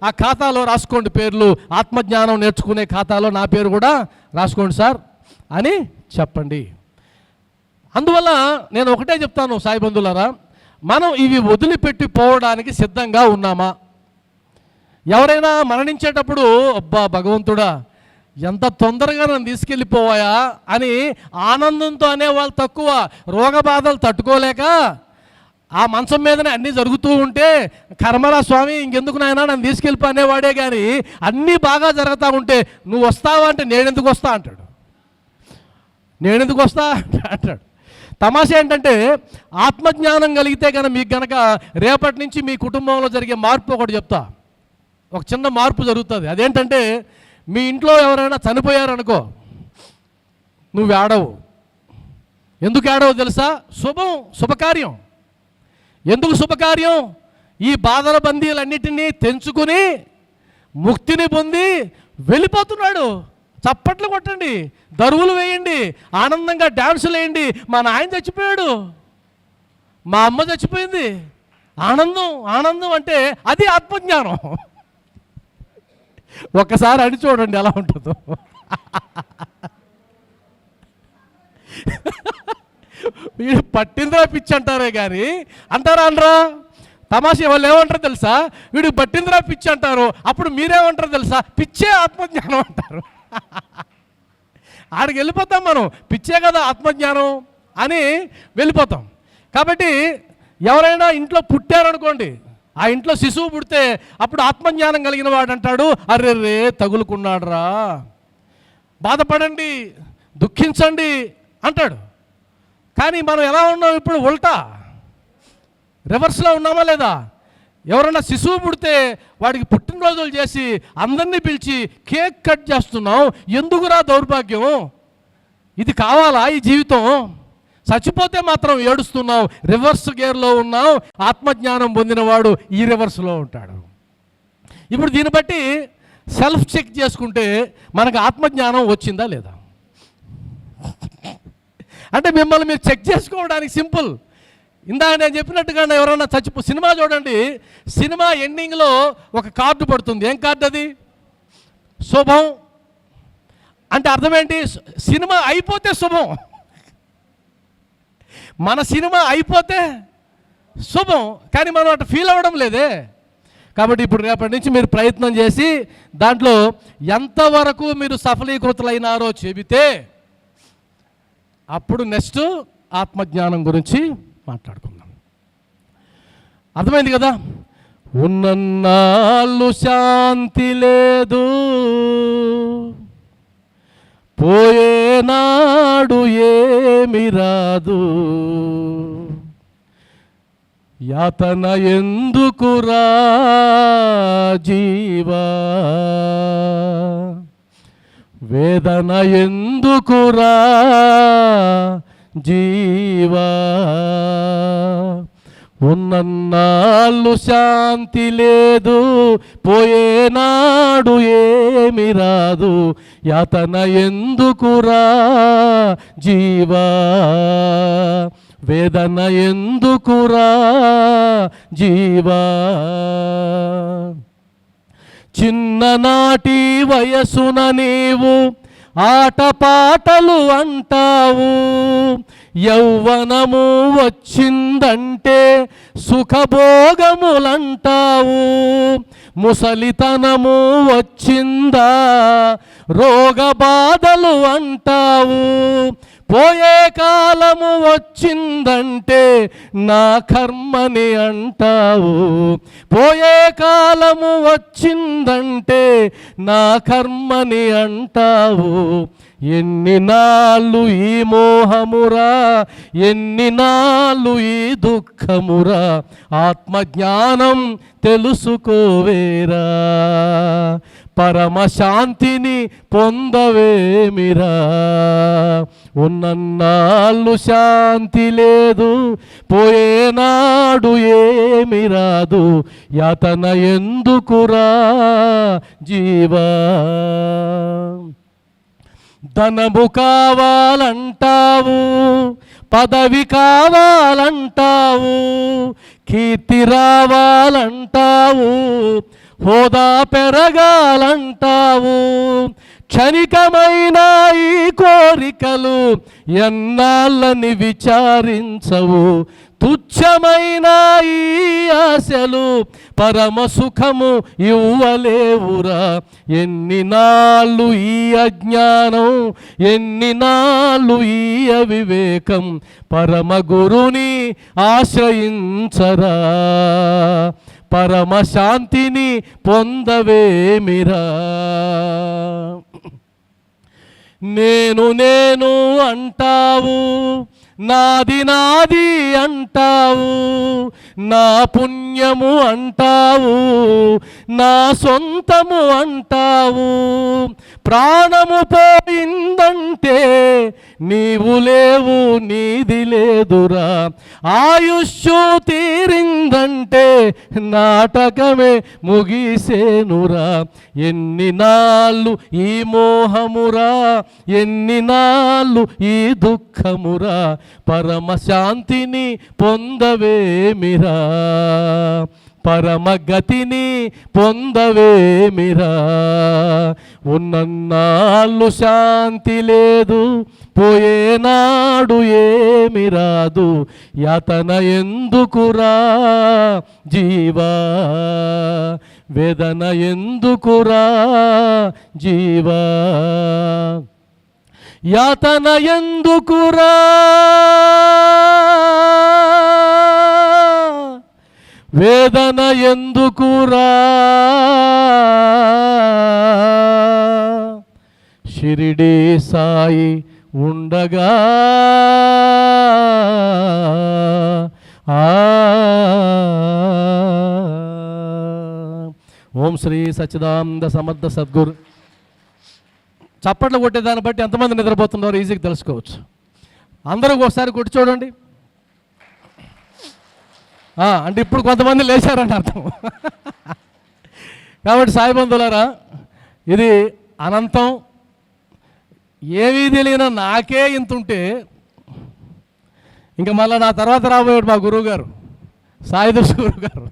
ఆ ఖాతాలో రాసుకోండి పేర్లు. ఆత్మజ్ఞానం నేర్చుకునే ఖాతాలో నా పేరు కూడా రాసుకోండి సార్ అని చెప్పండి. అందువల్ల నేను ఒకటే చెప్తాను సాయి బంధువులారా, మనం ఇవి వదిలిపెట్టి పోవడానికి సిద్ధంగా ఉన్నామా? ఎవరైనా మరణించేటప్పుడు అబ్బా భగవంతుడా ఎంత తొందరగా నన్ను తీసుకెళ్ళిపోవాయా అని ఆనందంతో అనేవాళ్ళు తక్కువ. రోగ బాధలు తట్టుకోలేక ఆ మంచం మీదనే అన్నీ జరుగుతూ ఉంటే కర్మరా స్వామి ఇంకెందుకు నాయనా నన్ను తీసుకెళ్ళిపో అనేవాడే. కానీ అన్నీ బాగా జరుగుతూ ఉంటే నువ్వు వస్తావా అంటే నేనెందుకు వస్తా అంటాడు. నేనెందుకు వస్తా అంటాడు. తమాషా ఏంటంటే ఆత్మజ్ఞానం కలిగితే కనుక మీకు కనుక రేపటి నుంచి మీ కుటుంబంలో జరిగే మార్పు ఒకటి చెప్తా. ఒక చిన్న మార్పు జరుగుతుంది. అదేంటంటే మీ ఇంట్లో ఎవరైనా చనిపోయారనుకో, నువ్వు ఏడవు. ఎందుకు ఏడవు తెలుసా? శుభకార్యం. ఎందుకు శుభకార్యం? ఈ బాధల బందీలన్నిటినీ తెంచుకుని ముక్తిని పొంది వెళ్ళిపోతున్నాడు. చప్పట్లు కొట్టండి, దరువులు వేయండి, ఆనందంగా డ్యాన్సులు వేయండి. మా నాయన చచ్చిపోయాడు, మా అమ్మ చచ్చిపోయింది, ఆనందం అంటే అది ఆత్మజ్ఞానం. ఒక్కసారి అని చూడండి ఎలా ఉంటుందో. వీడు పట్టిందిరా పిచ్చి అంటారే కానీ అంటారా అనరా? తమాషా వాళ్ళు ఏమంటారు తెలుసా? వీడికి పట్టిందిరా పిచ్చి అంటారు. అప్పుడు మీరేమంటారు తెలుసా? పిచ్చే ఆత్మజ్ఞానం అంటారు. ఆడికి వెళ్ళిపోతాం మనం, పిచ్చే కదా ఆత్మజ్ఞానం అని వెళ్ళిపోతాం. కాబట్టి ఎవరైనా ఇంట్లో పుట్టారనుకోండి, ఆ ఇంట్లో శిశువు పుడితే అప్పుడు ఆత్మజ్ఞానం కలిగిన వాడు అంటాడు, అర్రెర్రే తగులుకున్నాడురా, బాధపడండి, దుఃఖించండి అంటాడు. కానీ మనం ఎలా ఉన్నాం ఇప్పుడు? ఉల్టా, రివర్స్లో ఉన్నామా లేదా? ఎవరన్నా శిశువు పుడితే వాడికి పుట్టినరోజులు చేసి అందరినీ పిలిచి కేక్ కట్ చేస్తున్నాం. ఎందుకురా దౌర్భాగ్యం? ఇది కావాలా ఈ జీవితం? చచ్చిపోతే మాత్రం ఏడుస్తున్నావు. రివర్స్ గేర్లో ఉన్నావు. ఆత్మజ్ఞానం పొందినవాడు ఈ రివర్స్లో ఉంటాడు. ఇప్పుడు దీన్ని బట్టి సెల్ఫ్ చెక్ చేసుకుంటే మనకు ఆత్మజ్ఞానం వచ్చిందా లేదా? అంటే మిమ్మల్ని మీరు చెక్ చేసుకోవడానికి సింపుల్. ఇందాక నేను చెప్పినట్టుగా ఎవరైనా సినిమా చూడండి, సినిమా ఎండింగ్లో ఒక కార్డు పడుతుంది. ఏం కార్డు అది? శుభం. అంటే అర్థం ఏంటి? సినిమా అయిపోతే శుభం, మన సినిమా అయిపోతే శుభం. కానీ మనం అటు ఫీల్ అవ్వడం లేదే. కాబట్టి ఇప్పుడు రేపటి నుంచి మీరు ప్రయత్నం చేసి దాంట్లో ఎంతవరకు మీరు సఫలీకృతులైనారో చెబితే అప్పుడు నెక్స్ట్ ఆత్మజ్ఞానం గురించి మాట్లాడుకుందాం. అర్థమైంది కదా? ఉన్నన్నాళ్ళు శాంతి లేదు, పోయేనాడు ఏమి రాదు, యాతన ఎందుకురా జీవా, వేదన ఎందుకురా జీవా, ఉన్నన్నాళ్ళు శాంతి లేదు, పోయేనాడు ఏమి రాదు, యాతన ఎందుకురా జీవా, వేదన ఎందుకురా జీవా. చిన్ననాటి వయసున నీవు ఆటపాటలు అంటావు, యౌవనము వచ్చిందంటే సుఖభోగములంటావు, ముసలితనము వచ్చిందా రోగబాధలు అంటావు, పోయే కాలము వచ్చిందంటే నా కర్మని అంటావు, పోయే కాలము వచ్చిందంటే నా కర్మని అంటావు. ఎన్ని నాళ్ళు ఈ మోహమురా, ఎన్ని నాళ్ళు ఈ దుఃఖమురా, ఆత్మజ్ఞానం తెలుసుకోవేరా, పరమశాంతిని పొందవేమిరా. ఉన్నన్నాళ్ళు శాంతి లేదు, పోయేనాడు ఏమి రాదు, యాతన ఎందుకురా జీవా. ధనము కావాలంటావు, పదవి కావాలంటావు, కీర్తి రావాలంటావు, హోదా పెరగాలంటావు, క్షణికమైన ఈ కోరికలు ఎన్నాళ్ళని విచారించవు, తుచ్చమైన ఈ ఆశలు పరమ సుఖము ఇవ్వలేవురా. ఎన్ని నాళ్ళు ఈ అజ్ఞానం, ఎన్ని నాళ్ళు ఈ అవివేకం, పరమ గురుని ఆశ్రయించరా, పరమ శాంతిని పొందవేమిరా. నేను నేను అంటావు, నాది నాది అంటావు, నా పుణ్యము అంటావు, నా సొంతము అంటావు, ప్రాణము పోయిందంటే నీవు లేవు, నీది లేదురా, ఆయుష్షు తీరిందంటే నాటకమే ముగిసేనురా. ఎన్ని నాళ్ళు ఈ మోహమురా, ఎన్ని నాళ్ళు ఈ దుఃఖమురా, పరమశాంతిని పొందవేమిరా, పరమగతిని పొందవేమిరా. ఉన్నన్నాళ్ళు శాంతి లేదు, పోయేనాడు ఏమి రాదు. యాతన ఎందుకురా జీవా, వేదన ఎందుకురా జీవా, యాతన ఎందుకురా, వేదన ఎందుకురా. షిరిడి సాయి ఉండగా ఓం శ్రీ సచ్చిదానంద సమర్థ సద్గురు. చప్పట్లు కొట్టేదాన్ని బట్టి ఎంతమంది నిద్రపోతున్నారో ఈజీగా తెలుసుకోవచ్చు. అందరూ ఒకసారి కొట్టి చూడండి. అంటే ఇప్పుడు కొంతమంది లేచారని అర్థం. కాబట్టి సాయి బంధువులారా, ఇది అనంతం. ఏమీ తెలియన నాకే ఇంతుంటే ఇంకా మళ్ళీ నా తర్వాత రాబోయాడు మా గురువు గారు, సాయి దర్శ గురువు గారు.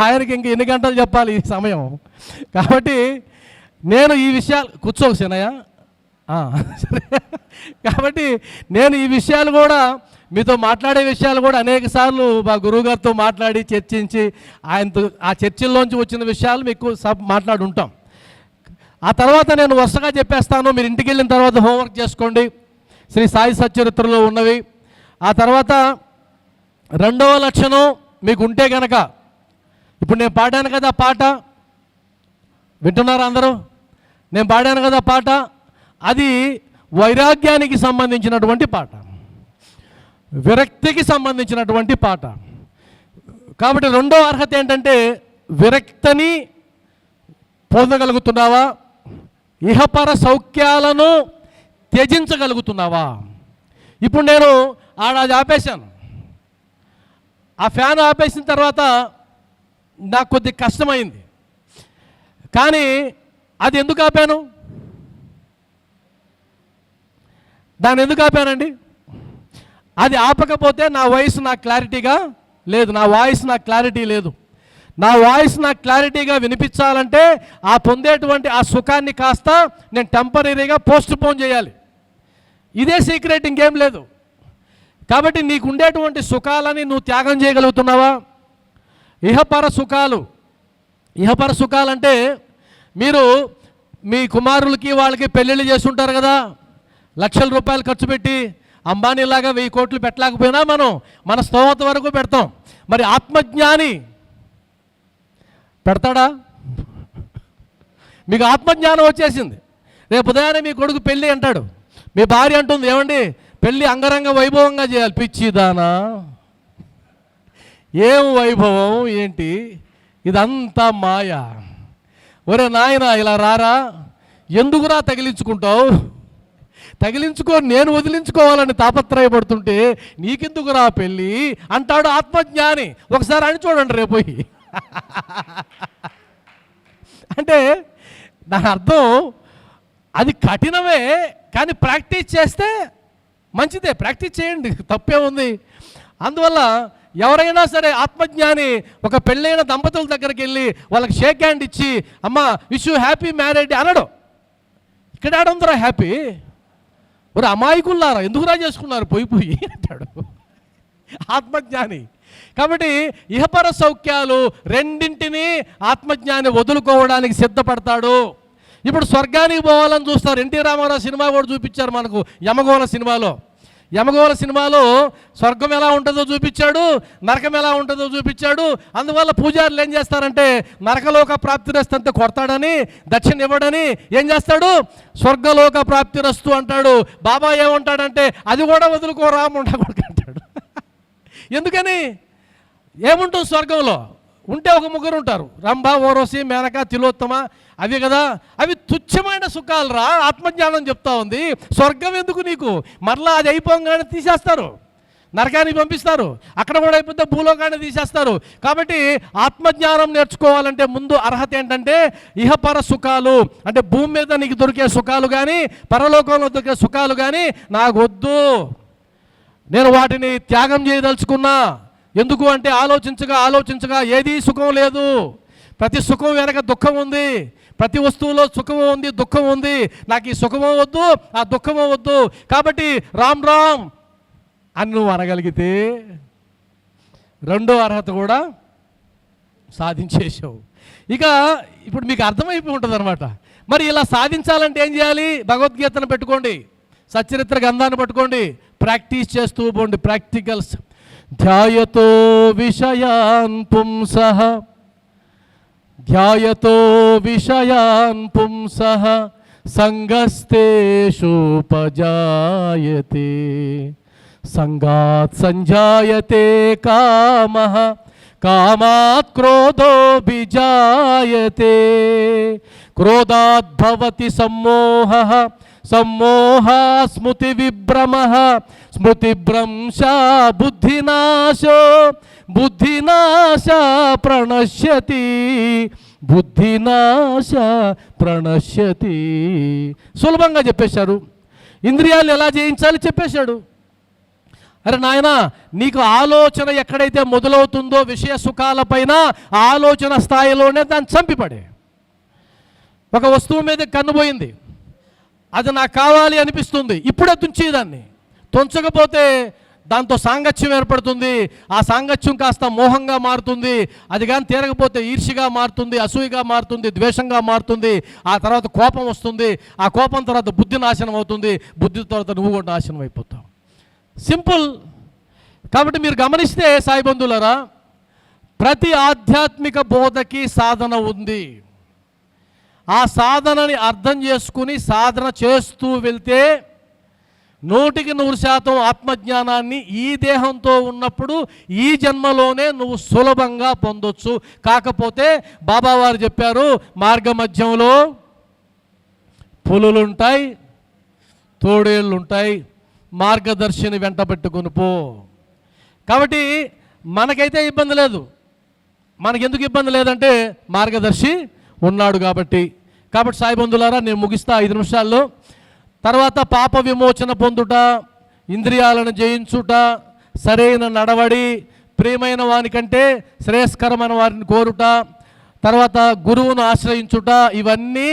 ఆయనకి ఇంక ఎన్ని గంటలు చెప్పాలి ఈ సమయం. కాబట్టి నేను ఈ విషయాలు కూర్చోకు సినయ్య. సరే, కాబట్టి నేను ఈ విషయాలు కూడా మీతో మాట్లాడే విషయాలు కూడా అనేక సార్లు మా గురువుగారితో మాట్లాడి చర్చించి ఆయనతో ఆ చర్చల్లోంచి వచ్చిన విషయాలు మీకు మాట్లాడి ఉంటాం. ఆ తర్వాత నేను వరుసగా చెప్పేస్తాను. మీరు ఇంటికి వెళ్ళిన తర్వాత హోంవర్క్ చేసుకోండి, శ్రీ సాయి సచ్చరిత్రలో ఉన్నవి. ఆ తర్వాత రెండవ లక్షణం మీకు ఉంటే కనుక, ఇప్పుడు నేను పాడాను కదా పాట, వింటున్నారా అందరూ? నేను పాడాను కదా పాట, అది వైరాగ్యానికి సంబంధించినటువంటి పాట, విరక్తికి సంబంధించినటువంటి పాట. కాబట్టి రెండో అర్హత ఏంటంటే విరక్తిని పొందగలుగుతున్నావా, ఇహపర సౌఖ్యాలను త్యజించగలుగుతున్నావా. ఇప్పుడు నేను అది ఆపేశాను. ఆ ఫ్యాన్ ఆపేసిన తర్వాత నాకు కొద్ది కష్టమైంది. కానీ అది ఎందుకు ఆపాను? దాన్ని ఎందుకు ఆపానండి? అది ఆపకపోతే నా వాయిస్ నాకు క్లారిటీగా లేదు, నా వాయిస్ నాకు క్లారిటీ లేదు. నా వాయిస్ నాకు క్లారిటీగా వినిపించాలంటే ఆ పొందేటువంటి ఆ సుఖాన్ని కాస్త నేను టెంపరీగా పోస్ట్ పోన్ చేయాలి. ఇదే సీక్రెట్, ఇంకేం లేదు. కాబట్టి నీకు ఉండేటువంటి సుఖాలని నువ్వు త్యాగం చేయగలుగుతున్నావా? ఇహపర సుఖాలు అంటే మీరు మీ కుమారులకి వాళ్ళకి పెళ్ళిళ్ళు చేస్తుంటారు కదా, లక్షల రూపాయలు ఖర్చు పెట్టి. అంబానీలాగా 1000 కోట్లు పెట్టలేకపోయినా మనం మన స్తోమత వరకు పెడతాం. మరి ఆత్మజ్ఞాని పెడతాడా? మీకు ఆత్మజ్ఞానం వచ్చేసింది, రేపు ఉదయాన్నే మీ కొడుకు పెళ్ళి అంటాడు, మీ భార్య అంటుంది, ఏమండి పెళ్ళి అంగరంగ వైభవంగా చేయాలి. పిచ్చిదానా, ఏం వైభవం ఏంటి, ఇదంతా మాయ. ఒరే నాయన ఇలా రారా, ఎందుకురా తగిలించుకుంటావు, తగిలించుకో, నేను వదిలించుకోవాలని తాపత్రయపడుతుంటే నీకెందుకురా పెళ్ళి అంటాడు ఆత్మజ్ఞాని. ఒకసారి అని చూడండి రేపు. అంటే దాని అర్థం అది కఠినమే, కానీ ప్రాక్టీస్ చేస్తే మంచిదే. ప్రాక్టీస్ చేయండి, తప్పే ఉంది. అందువల్ల ఎవరైనా సరే ఆత్మజ్ఞాని ఒక పెళ్ళైన దంపతుల దగ్గరికి వెళ్ళి వాళ్ళకి షేక్ హ్యాండ్ ఇచ్చి అమ్మ విష్ యూ హ్యాపీ మ్యారేడ్ అనడు. ఇక్కడ ఆడందరూ హ్యాపీ, ఒక అమాయకుల్లారా ఎందుకురా చేసుకున్నారు పోయి అంటాడు ఆత్మజ్ఞాని. కాబట్టి ఇహపర సౌఖ్యాలు రెండింటినీ ఆత్మజ్ఞాని వదులుకోవడానికి సిద్ధపడతాడు. ఇప్పుడు స్వర్గానికి పోవాలని చూస్తారు. ఎన్టీ రామారావు సినిమా కూడా చూపించారు మనకు, యమగోళ సినిమాలో స్వర్గం ఎలా ఉంటుందో చూపించాడు, నరకం ఎలా ఉంటుందో చూపించాడు. అందువల్ల పూజారులు ఏం చేస్తారంటే నరకలోక ప్రాప్తిరస్తంతే కొడతాడని, దక్షిణ ఇవ్వడని ఏం చేస్తాడు, స్వర్గలోక ప్రాప్తిరస్తు అంటాడు. బాబా ఏమంటాడంటే అది కూడా వదులుకోరా ఉండకూడదు అంటాడు. ఎందుకని? ఏముంటుంది స్వర్గంలో? ఉంటే ఒక ముగ్గురు ఉంటారు, రంభ, ఓరోసి, మేనక, తిలోత్తమ, అవి కదా. అవి తుచ్చమైన సుఖాలు రా, ఆత్మజ్ఞానం చెప్తా ఉంది. స్వర్గం ఎందుకు నీకు? మరలా అది అయిపోగానే తీసేస్తారు, నరకానికి పంపిస్తారు. అక్కడ కూడా అయిపోతే భూలోకాన్ని తీసేస్తారు. కాబట్టి ఆత్మజ్ఞానం నేర్చుకోవాలంటే ముందు అర్హత ఏంటంటే ఇహపర సుఖాలు, అంటే భూమి మీద నీకు దొరికే సుఖాలు కానీ పరలోకంలో దొరికే సుఖాలు కానీ నాకు వద్దు, నేను వాటిని త్యాగం చేయదలుచుకున్నా, ఎందుకు అంటే ఆలోచించగా ఆలోచించగా ఏదీ సుఖం లేదు. ప్రతి సుఖం వెనక దుఃఖం ఉంది. ప్రతి వస్తువులో సుఖము ఉంది, దుఃఖం ఉంది. నాకు ఈ సుఖమో వద్దు, ఆ దుఃఖమో వద్దు. కాబట్టి రామ్ రామ్ అని నువ్వు అనగలిగితే రెండో అర్హత కూడా సాధించేసావు. ఇక ఇప్పుడు మీకు అర్థమైపోయి ఉంటుంది అనమాట. మరి ఇలా సాధించాలంటే ఏం చేయాలి? భగవద్గీతను పెట్టుకోండి, సచ్చరిత్ర గ్రంథాన్ని పట్టుకోండి, ప్రాక్టీస్ చేస్తూ పోండి. ప్రాక్టికల్స్. ధ్యాయతో విషయాన్ పుంసః, ధ్యాయతో విషయాన్ పుంసః సంగస్తేషుపజాయతే, సంగాత్ సంజాయతే కామః, కామాత్ క్రోధోభిజాయతే, క్రోధాత్ భవతి సమ్మోహః, సమ్మోహా స్మృతి విభ్రమః, స్మృతిభ్రంశా బుద్ధినాశో, బుద్ధినాశ ప్రణశ్యతి, బుద్ధినాశ ప్రణశ్యతి. సులభంగా చెప్పేశారు. ఇంద్రియాలు ఎలా జయించాలి చెప్పేశాడు. అరే నాయనా, నీకు ఆలోచన ఎక్కడైతే మొదలవుతుందో విషయ సుఖాలపైన, ఆలోచన స్థాయిలోనే దాన్ని చంపిపడే. ఒక వస్తువు మీద కన్నుపోయింది, అది నాకు కావాలి అనిపిస్తుంది, ఇప్పుడే తుంచేదాన్ని. తుంచకపోతే దాంతో సాంగత్యం ఏర్పడుతుంది. ఆ సాంగత్యం కాస్త మోహంగా మారుతుంది. అది కానీ తీరకపోతే ఈర్ష్యగా మారుతుంది, అసూయగా మారుతుంది, ద్వేషంగా మారుతుంది. ఆ తర్వాత కోపం వస్తుంది. ఆ కోపం తర్వాత బుద్ధి నాశనం అవుతుంది. బుద్ధి తర్వాత నువ్వు కూడా నాశనం అయిపోతావు. సింపుల్. కాబట్టి మీరు గమనిస్తే సాయి బంధువులారా, ప్రతి ఆధ్యాత్మిక బోధకి సాధన ఉంది. ఆ సాధనని అర్థం చేసుకుని సాధన చేస్తూ వెళ్తే 100% ఆత్మజ్ఞానాన్ని ఈ దేహంతో ఉన్నప్పుడు ఈ జన్మలోనే నువ్వు సులభంగా పొందొచ్చు. కాకపోతే బాబావారు చెప్పారు, మార్గ మధ్యంలో పులులుంటాయి, తోడేళ్ళుంటాయి, మార్గదర్శిని వెంట పెట్టుకుని పో. కాబట్టి మనకైతే ఇబ్బంది లేదు. మనకెందుకు ఇబ్బంది లేదంటే మార్గదర్శి ఉన్నాడు కాబట్టి. సాయి బంధులారా, నేను ముగిస్తా 5 నిమిషాల్లో. తర్వాత పాప విమోచన పొందుట, ఇంద్రియాలను జయించుట, సరైన నడవడి, ప్రియమైన వానికంటే శ్రేయస్కరమైన వారిని కోరుట, తర్వాత గురువును ఆశ్రయించుట, ఇవన్నీ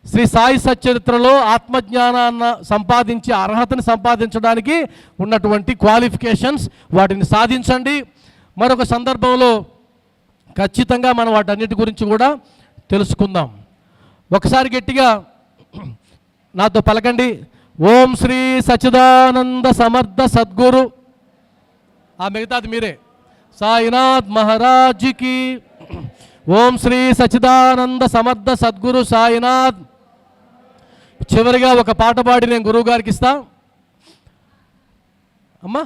శ్రీ సాయి సచ్చరిత్రలో ఆత్మజ్ఞానాన్ని సంపాదించి అర్హతని సంపాదించడానికి ఉన్నటువంటి క్వాలిఫికేషన్స్. వాటిని సాధించండి. మరొక సందర్భంలో ఖచ్చితంగా మనం వాటన్నిటి గురించి కూడా తెలుసుకుందాం. ఒకసారి గట్టిగా నాతో పలకండి. ఓం శ్రీ సచ్చిదానంద సమర్థ సద్గురు, ఆ మిగతాది మీరే, సాయినాథ్ మహారాజ్కి. ఓం శ్రీ సచ్చిదానంద సమర్థ సద్గురు సాయినాథ్. చివరిగా ఒక పాట పాడి నేను గురువు గారికి ఇస్తా. అమ్మా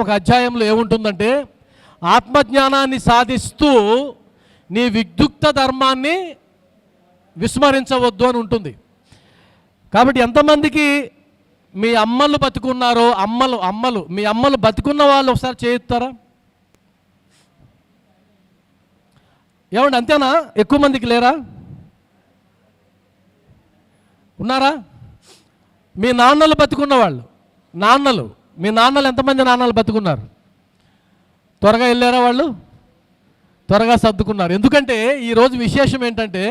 ఒక అధ్యాయంలో ఏముంటుందంటే, ఆత్మజ్ఞానాన్ని సాధిస్తూ నీ విద్యుక్త ధర్మాన్ని విస్మరించవద్దు అని ఉంటుంది. కాబట్టి ఎంతమందికి మీ అమ్మలు బతుకున్నారో, అమ్మలు మీ అమ్మలు బతుకున్న వాళ్ళు ఒకసారి చేయిస్తారా? ఏమండి, అంతేనా? ఎక్కువ మందికి లేరా? ఉన్నారా? మీ నాన్నలు బతుకున్న వాళ్ళు, మీ నాన్నలు ఎంతమంది నాన్నలు బతుకున్నారు? త్వరగా వెళ్ళారా వాళ్ళు? త్వరగా సర్దుకున్నారు. ఎందుకంటే ఈరోజు విశేషం ఏంటంటే,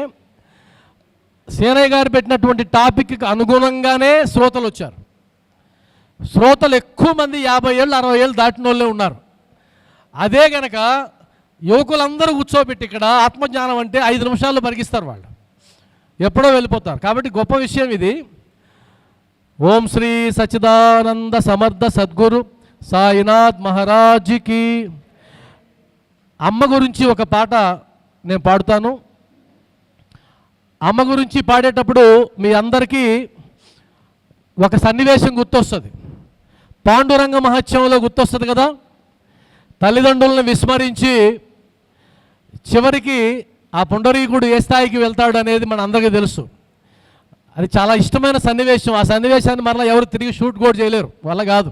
సేనయ్య గారు పెట్టినటువంటి టాపిక్కి అనుగుణంగానే శ్రోతలు వచ్చారు. శ్రోతలు ఎక్కువ మంది 50 ఏళ్ళు 60 ఏళ్ళు దాటిన వాళ్ళే ఉన్నారు. అదే గనక యువకులందరూ కూర్చోబెట్టి ఇక్కడ ఆత్మజ్ఞానం అంటే 5 నిమిషాల్లో పరిగిస్తారు, వాళ్ళు ఎప్పుడో వెళ్ళిపోతారు. కాబట్టి గొప్ప విషయం ఇది. ఓం శ్రీ సచ్చిదానంద సమర్థ సద్గురు సాయినాథ్ మహారాజ్కి. అమ్మ గురించి ఒక పాట నేను పాడుతాను. అమ్మ గురించి పాడేటప్పుడు మీ అందరికీ ఒక సన్నివేశం గుర్తొస్తుంది. పాండురంగ మహత్యంలో గుర్తొస్తుంది కదా. తల్లిదండ్రులను విస్మరించి చివరికి ఆ పుండరీకుడు ఏ స్థాయికి వెళ్తాడు అనేది మన అందరికీ తెలుసు. అది చాలా ఇష్టమైన సన్నివేశం. ఆ సన్నివేశాన్ని మరలా ఎవరు తిరిగి షూట్ కూడా చేయలేరు, వల్ల కాదు.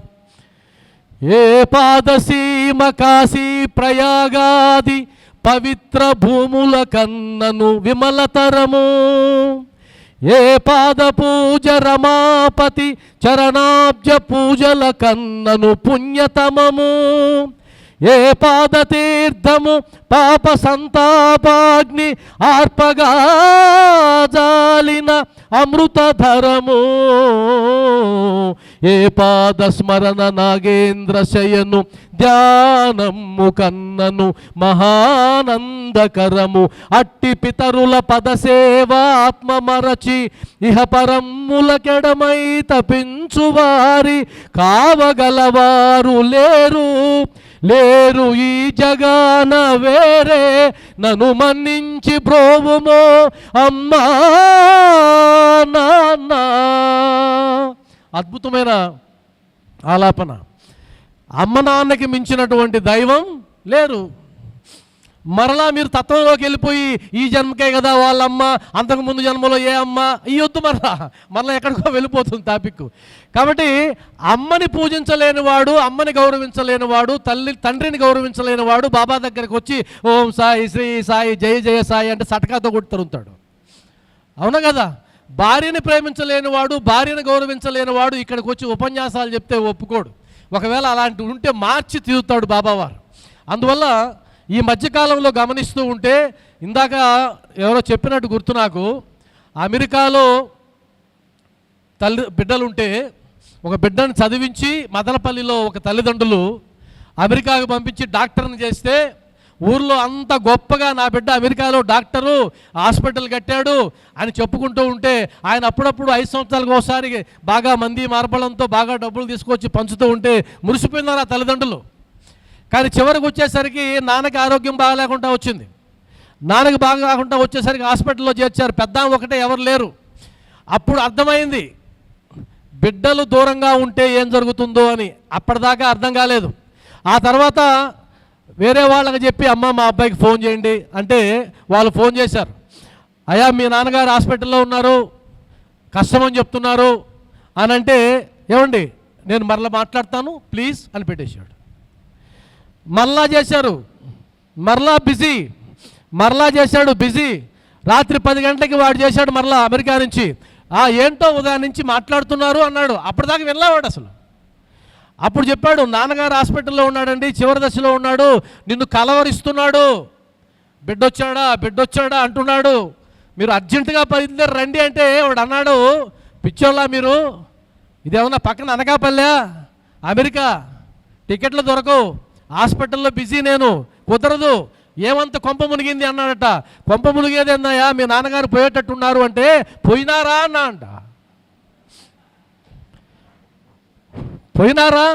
ఏ పాదసీమ కాశీ ప్రయాగాది పవిత్ర భూముల కన్నను విమలతరము, ఏ పాద పూజ రమాపతి చరణాబ్జ పూజల కన్నను పుణ్యతమము, ఏ పాద తీర్థము పాప సంతాపాగ్ని ఆర్పగా జాలిన అమృతధరము, ఏ పాద స్మరణ నాగేంద్ర శయను ధ్యానము కన్నను మహానందకరము, అట్టి పితరుల పదసేవ ఆత్మ మరచి ఇహ పరమ్ములకెడమై తపించువారి కావగలవారు లేరు లేరు ఈ జగాన వేరే, నన్ను మన్నించి బ్రోవుమో అమ్మా నాన్న. అద్భుతమైన ఆలాపన. అమ్మ నాన్నకి మించినటువంటి దైవం లేరు. మరలా మీరు తత్వంలోకి వెళ్ళిపోయి ఈ జన్మకే కదా వాళ్ళమ్మ, అంతకుముందు జన్మలో ఏ అమ్మ ఇయ్యొద్దు, మరలా ఎక్కడికో వెళ్ళిపోతుంది టాపిక్. కాబట్టి అమ్మని పూజించలేనివాడు, అమ్మని గౌరవించలేనివాడు, తండ్రిని గౌరవించలేనివాడు బాబా దగ్గరికి వచ్చి ఓం సాయి, శ్రీ సాయి, జయ జయ సాయి అంటే సటకాతో కొట్టి తరుగుతాడు. అవునా కదా? భార్యని ప్రేమించలేనివాడు, భార్యను గౌరవించలేనివాడు ఇక్కడికి వచ్చి ఉపన్యాసాలు చెప్తే ఒప్పుకోడు. ఒకవేళ అలాంటి ఉంటే మార్చి తీరుతాడు బాబావారు. అందువల్ల ఈ మధ్యకాలంలో గమనిస్తూ ఉంటే, ఇందాక ఎవరో చెప్పినట్టు గుర్తు నాకు, అమెరికాలో బిడ్డలుంటే ఒక బిడ్డను చదివించి మదనపల్లిలో ఒక తల్లిదండ్రులు అమెరికాకు పంపించి డాక్టర్ని చేస్తే ఊర్లో అంత గొప్పగా నా బిడ్డ అమెరికాలో డాక్టరు, హాస్పిటల్ కట్టాడు అని చెప్పుకుంటూ ఉంటే ఆయన అప్పుడప్పుడు 5 సంవత్సరాలకు ఒకసారి బాగా మంది మార్బలంతో బాగా డబ్బులు తీసుకొచ్చి పంచుతూ ఉంటే మురిసిపోయినారు ఆ తల్లిదండ్రులు. కానీ చివరికి వచ్చేసరికి నాన్నకి ఆరోగ్యం బాగాలేకుండా వచ్చింది. నాన్నకి బాగా కాకుండా వచ్చేసరికి హాస్పిటల్లో చేర్చారు. పెద్ద ఒకటే, ఎవరు లేరు. అప్పుడు అర్థమైంది బిడ్డలు దూరంగా ఉంటే ఏం జరుగుతుందో అని. అప్పటిదాకా అర్థం కాలేదు. ఆ తర్వాత వేరే వాళ్ళకి చెప్పి అమ్మ మా అబ్బాయికి ఫోన్ చేయండి అంటే వాళ్ళు ఫోన్ చేశారు. అయ్యా మీ నాన్నగారు హాస్పిటల్లో ఉన్నారు, కష్టమని చెప్తున్నారు అని అంటే, ఏమండి నేను మరలా మాట్లాడతాను ప్లీజ్ అని పెట్టేశాడు. మరలా చేశారు, మరలా బిజీ, మరలా చేశాడు బిజీ. రాత్రి 10 గంటలకి వాడు చేశాడు మరలా అమెరికా నుంచి. ఏంటో ఉదయం నుంచి మాట్లాడుతున్నారు అన్నాడు. అప్పటిదాకా వెళ్ళావాడు అసలు. అప్పుడు చెప్పాడు నాన్నగారు హాస్పిటల్లో ఉన్నాడండి, చివరి దశలో ఉన్నాడు, నిన్ను కలవరిస్తున్నాడు, బిడ్డొచ్చాడా అంటున్నాడు, మీరు అర్జెంటుగా బయలుదేరి రండి అంటే వాడు అన్నాడు, పిచ్చోళ్ళ మీరు, ఇదేమన్నా పక్కన అనకాపల్లె అమెరికా, టికెట్లు దొరకవు, హాస్పిటల్లో బిజీ, నేను కుదరదు, ఏమంత కొంప మునిగింది అన్నాడట. కొంప మునిగేది అన్నాయా, మీ నాన్నగారు పోయేటట్టున్నారు అంటే పోయినారా అన్నా అంట. పోయినారా?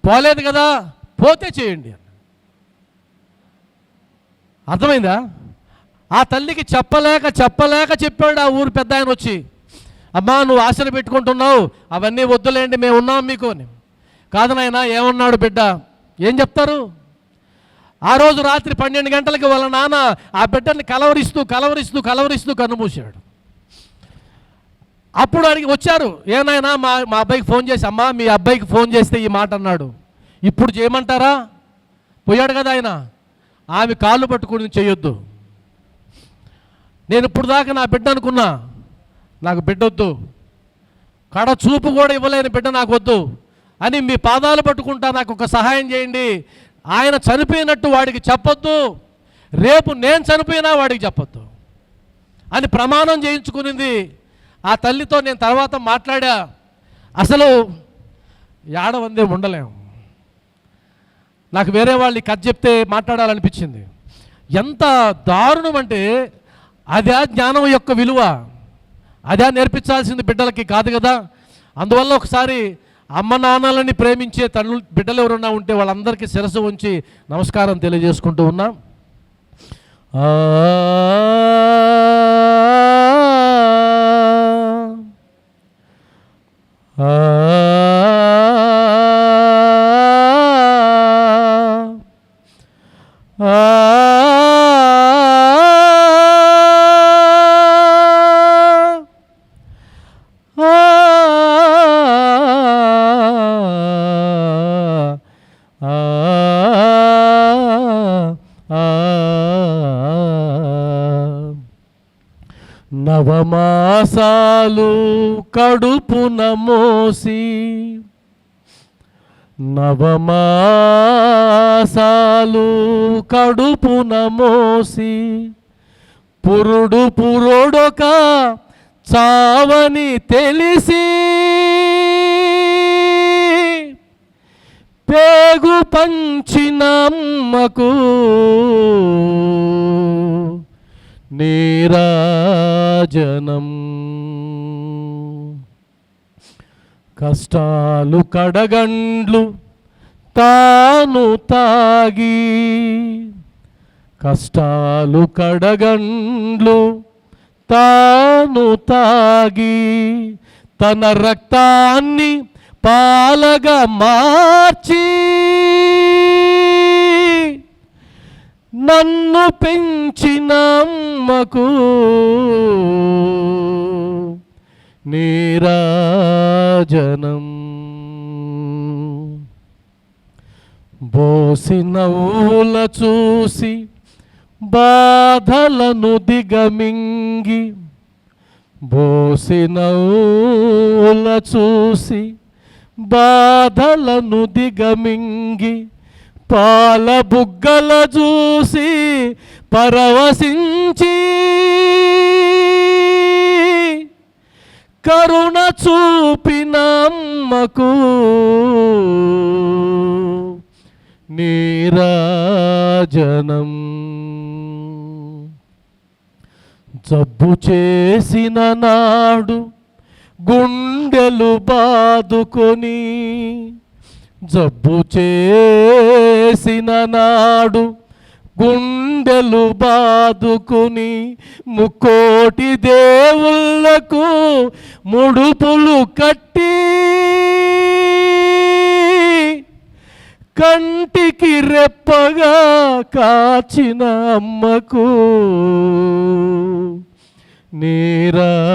పోలేదు కదా, పోతే చేయండి. అర్థమైందా? ఆ తల్లికి చెప్పలేక చెప్పాడు ఆ ఊరు పెద్ద ఆయన వచ్చి, అమ్మా నువ్వు ఆశలు పెట్టుకుంటున్నావు, అవన్నీ వద్దులేండి మేము ఉన్నాం మీకు అని. కాదు నాయనా, ఏమన్నాడు బిడ్డ, ఏం చెప్తారు? ఆ రోజు రాత్రి 12 గంటలకి వాళ్ళ నాన్న ఆ బిడ్డని కలవరిస్తూ కన్నుమూసాడు. అప్పుడు అడిగి వచ్చారు, ఏనాయనా మా అబ్బాయికి ఫోన్ చేసి, అమ్మా మీ అబ్బాయికి ఫోన్ చేస్తే ఈ మాట అన్నాడు, ఇప్పుడు చేయమంటారా? పోయాడు కదా ఆయన, ఆమె కాళ్ళు పట్టుకుని చేయొద్దు, నేను ఇప్పుడు దాకా నా బిడ్డ అనుకున్నా, నాకు బిడ్డొద్దు, కడ చూపు కూడా ఇవ్వలేని బిడ్డ నాకు వద్దు అని మీ పాదాలు పట్టుకుంటా, నాకు ఒక సహాయం చేయండి, ఆయన చనిపోయినట్టు వాడికి చెప్పొద్దు, రేపు నేను చనిపోయినా వాడికి చెప్పొద్దు అని ప్రమాణం చేయించుకునింది. ఆ తల్లితో నేను తర్వాత మాట్లాడా, అసలు ఏడవందే ఉండలేము, నాకు వేరే వాళ్ళకి కథ చెప్తే మాట్లాడాలనిపించింది. ఎంత దారుణం అంటే, అదే జ్ఞానం యొక్క విలువ, అదే నేర్పించాల్సింది బిడ్డలకి కాదు కదా. అందువల్ల ఒకసారి అమ్మ నాన్నలని ప్రేమించే బిడ్డలు ఎవరన్నా ఉంటే వాళ్ళందరికీ శిరస్సు ఉంచి నమస్కారం తెలియజేసుకుంటూ ఉన్నాం. నవమాసాలు కడుపున మోసి, నవమాసాలు కడుపున మోసి, పురుడు పురుడొక చావని తెలిసి, పేగు పంచిన అమ్మకు నీరాజనం. కష్టాలు కడగండ్లు తాను తాగి, కష్టాలు కడగండ్లు తాను తాగి, తన రక్తాన్ని పాలగా మార్చి, నన్ను పెంచిన అమ్మకు నీరాజనం. బోసిన ఊల చూసి బాధలను దిగమింగి, బోసిన ఊల చూసి బాధలను దిగమింగి, పాల బుగ్గల చూసి పరవశించి, కరుణ చూపిన అమ్మకు నీరాజనం. జబ్బు చేసిన నాడు గుండెలు బాదుకొని, జబ్బు చేసిన నాడు గుండెలు బాదుకుని, ముక్కోటి దేవుళ్ళకు ముడుపులు కట్టి, కంటికి రెప్పగా కాచిన అమ్మకు నీరాజనం.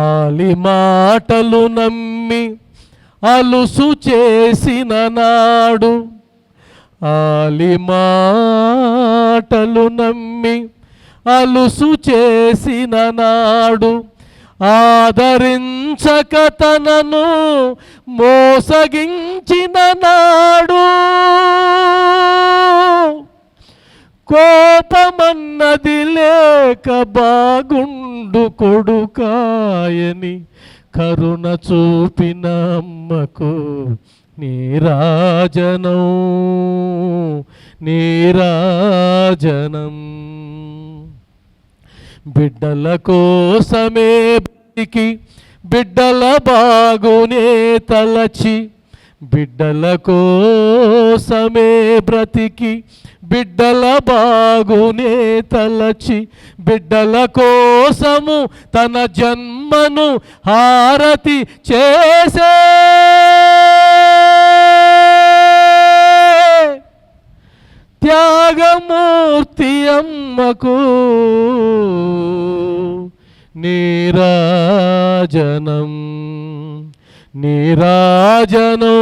ఆలి మాటలు నమ్మి అలుసు చేసిన నాడు, ఆలి మాటలు నమ్మి అలుసు చేసిన నాడు, ఆదరించక తనను మోసగించిన నాడు, కోపమన్నది లేక బాగుండు కొడుకాయని కరుణ చూపిన అమ్మకు నీరాజనం, నీరాజనం. బిడ్డల కోసమే బ్రతికి బిడ్డల బాగునే తలచి, బిడ్డల కోసమే బ్రతికి బిడ్డల బాగునే తలచి, బిడ్డల కోసము తన జన్మను హారతి చేసే త్యాగమూర్తి అమ్మకు నీరాజనం, నీరాజనం,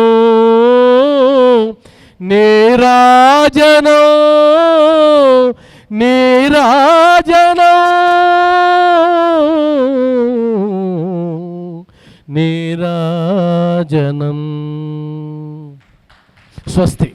నీరాజనం, నీరాజనం, నీరాజనం. స్వస్తి.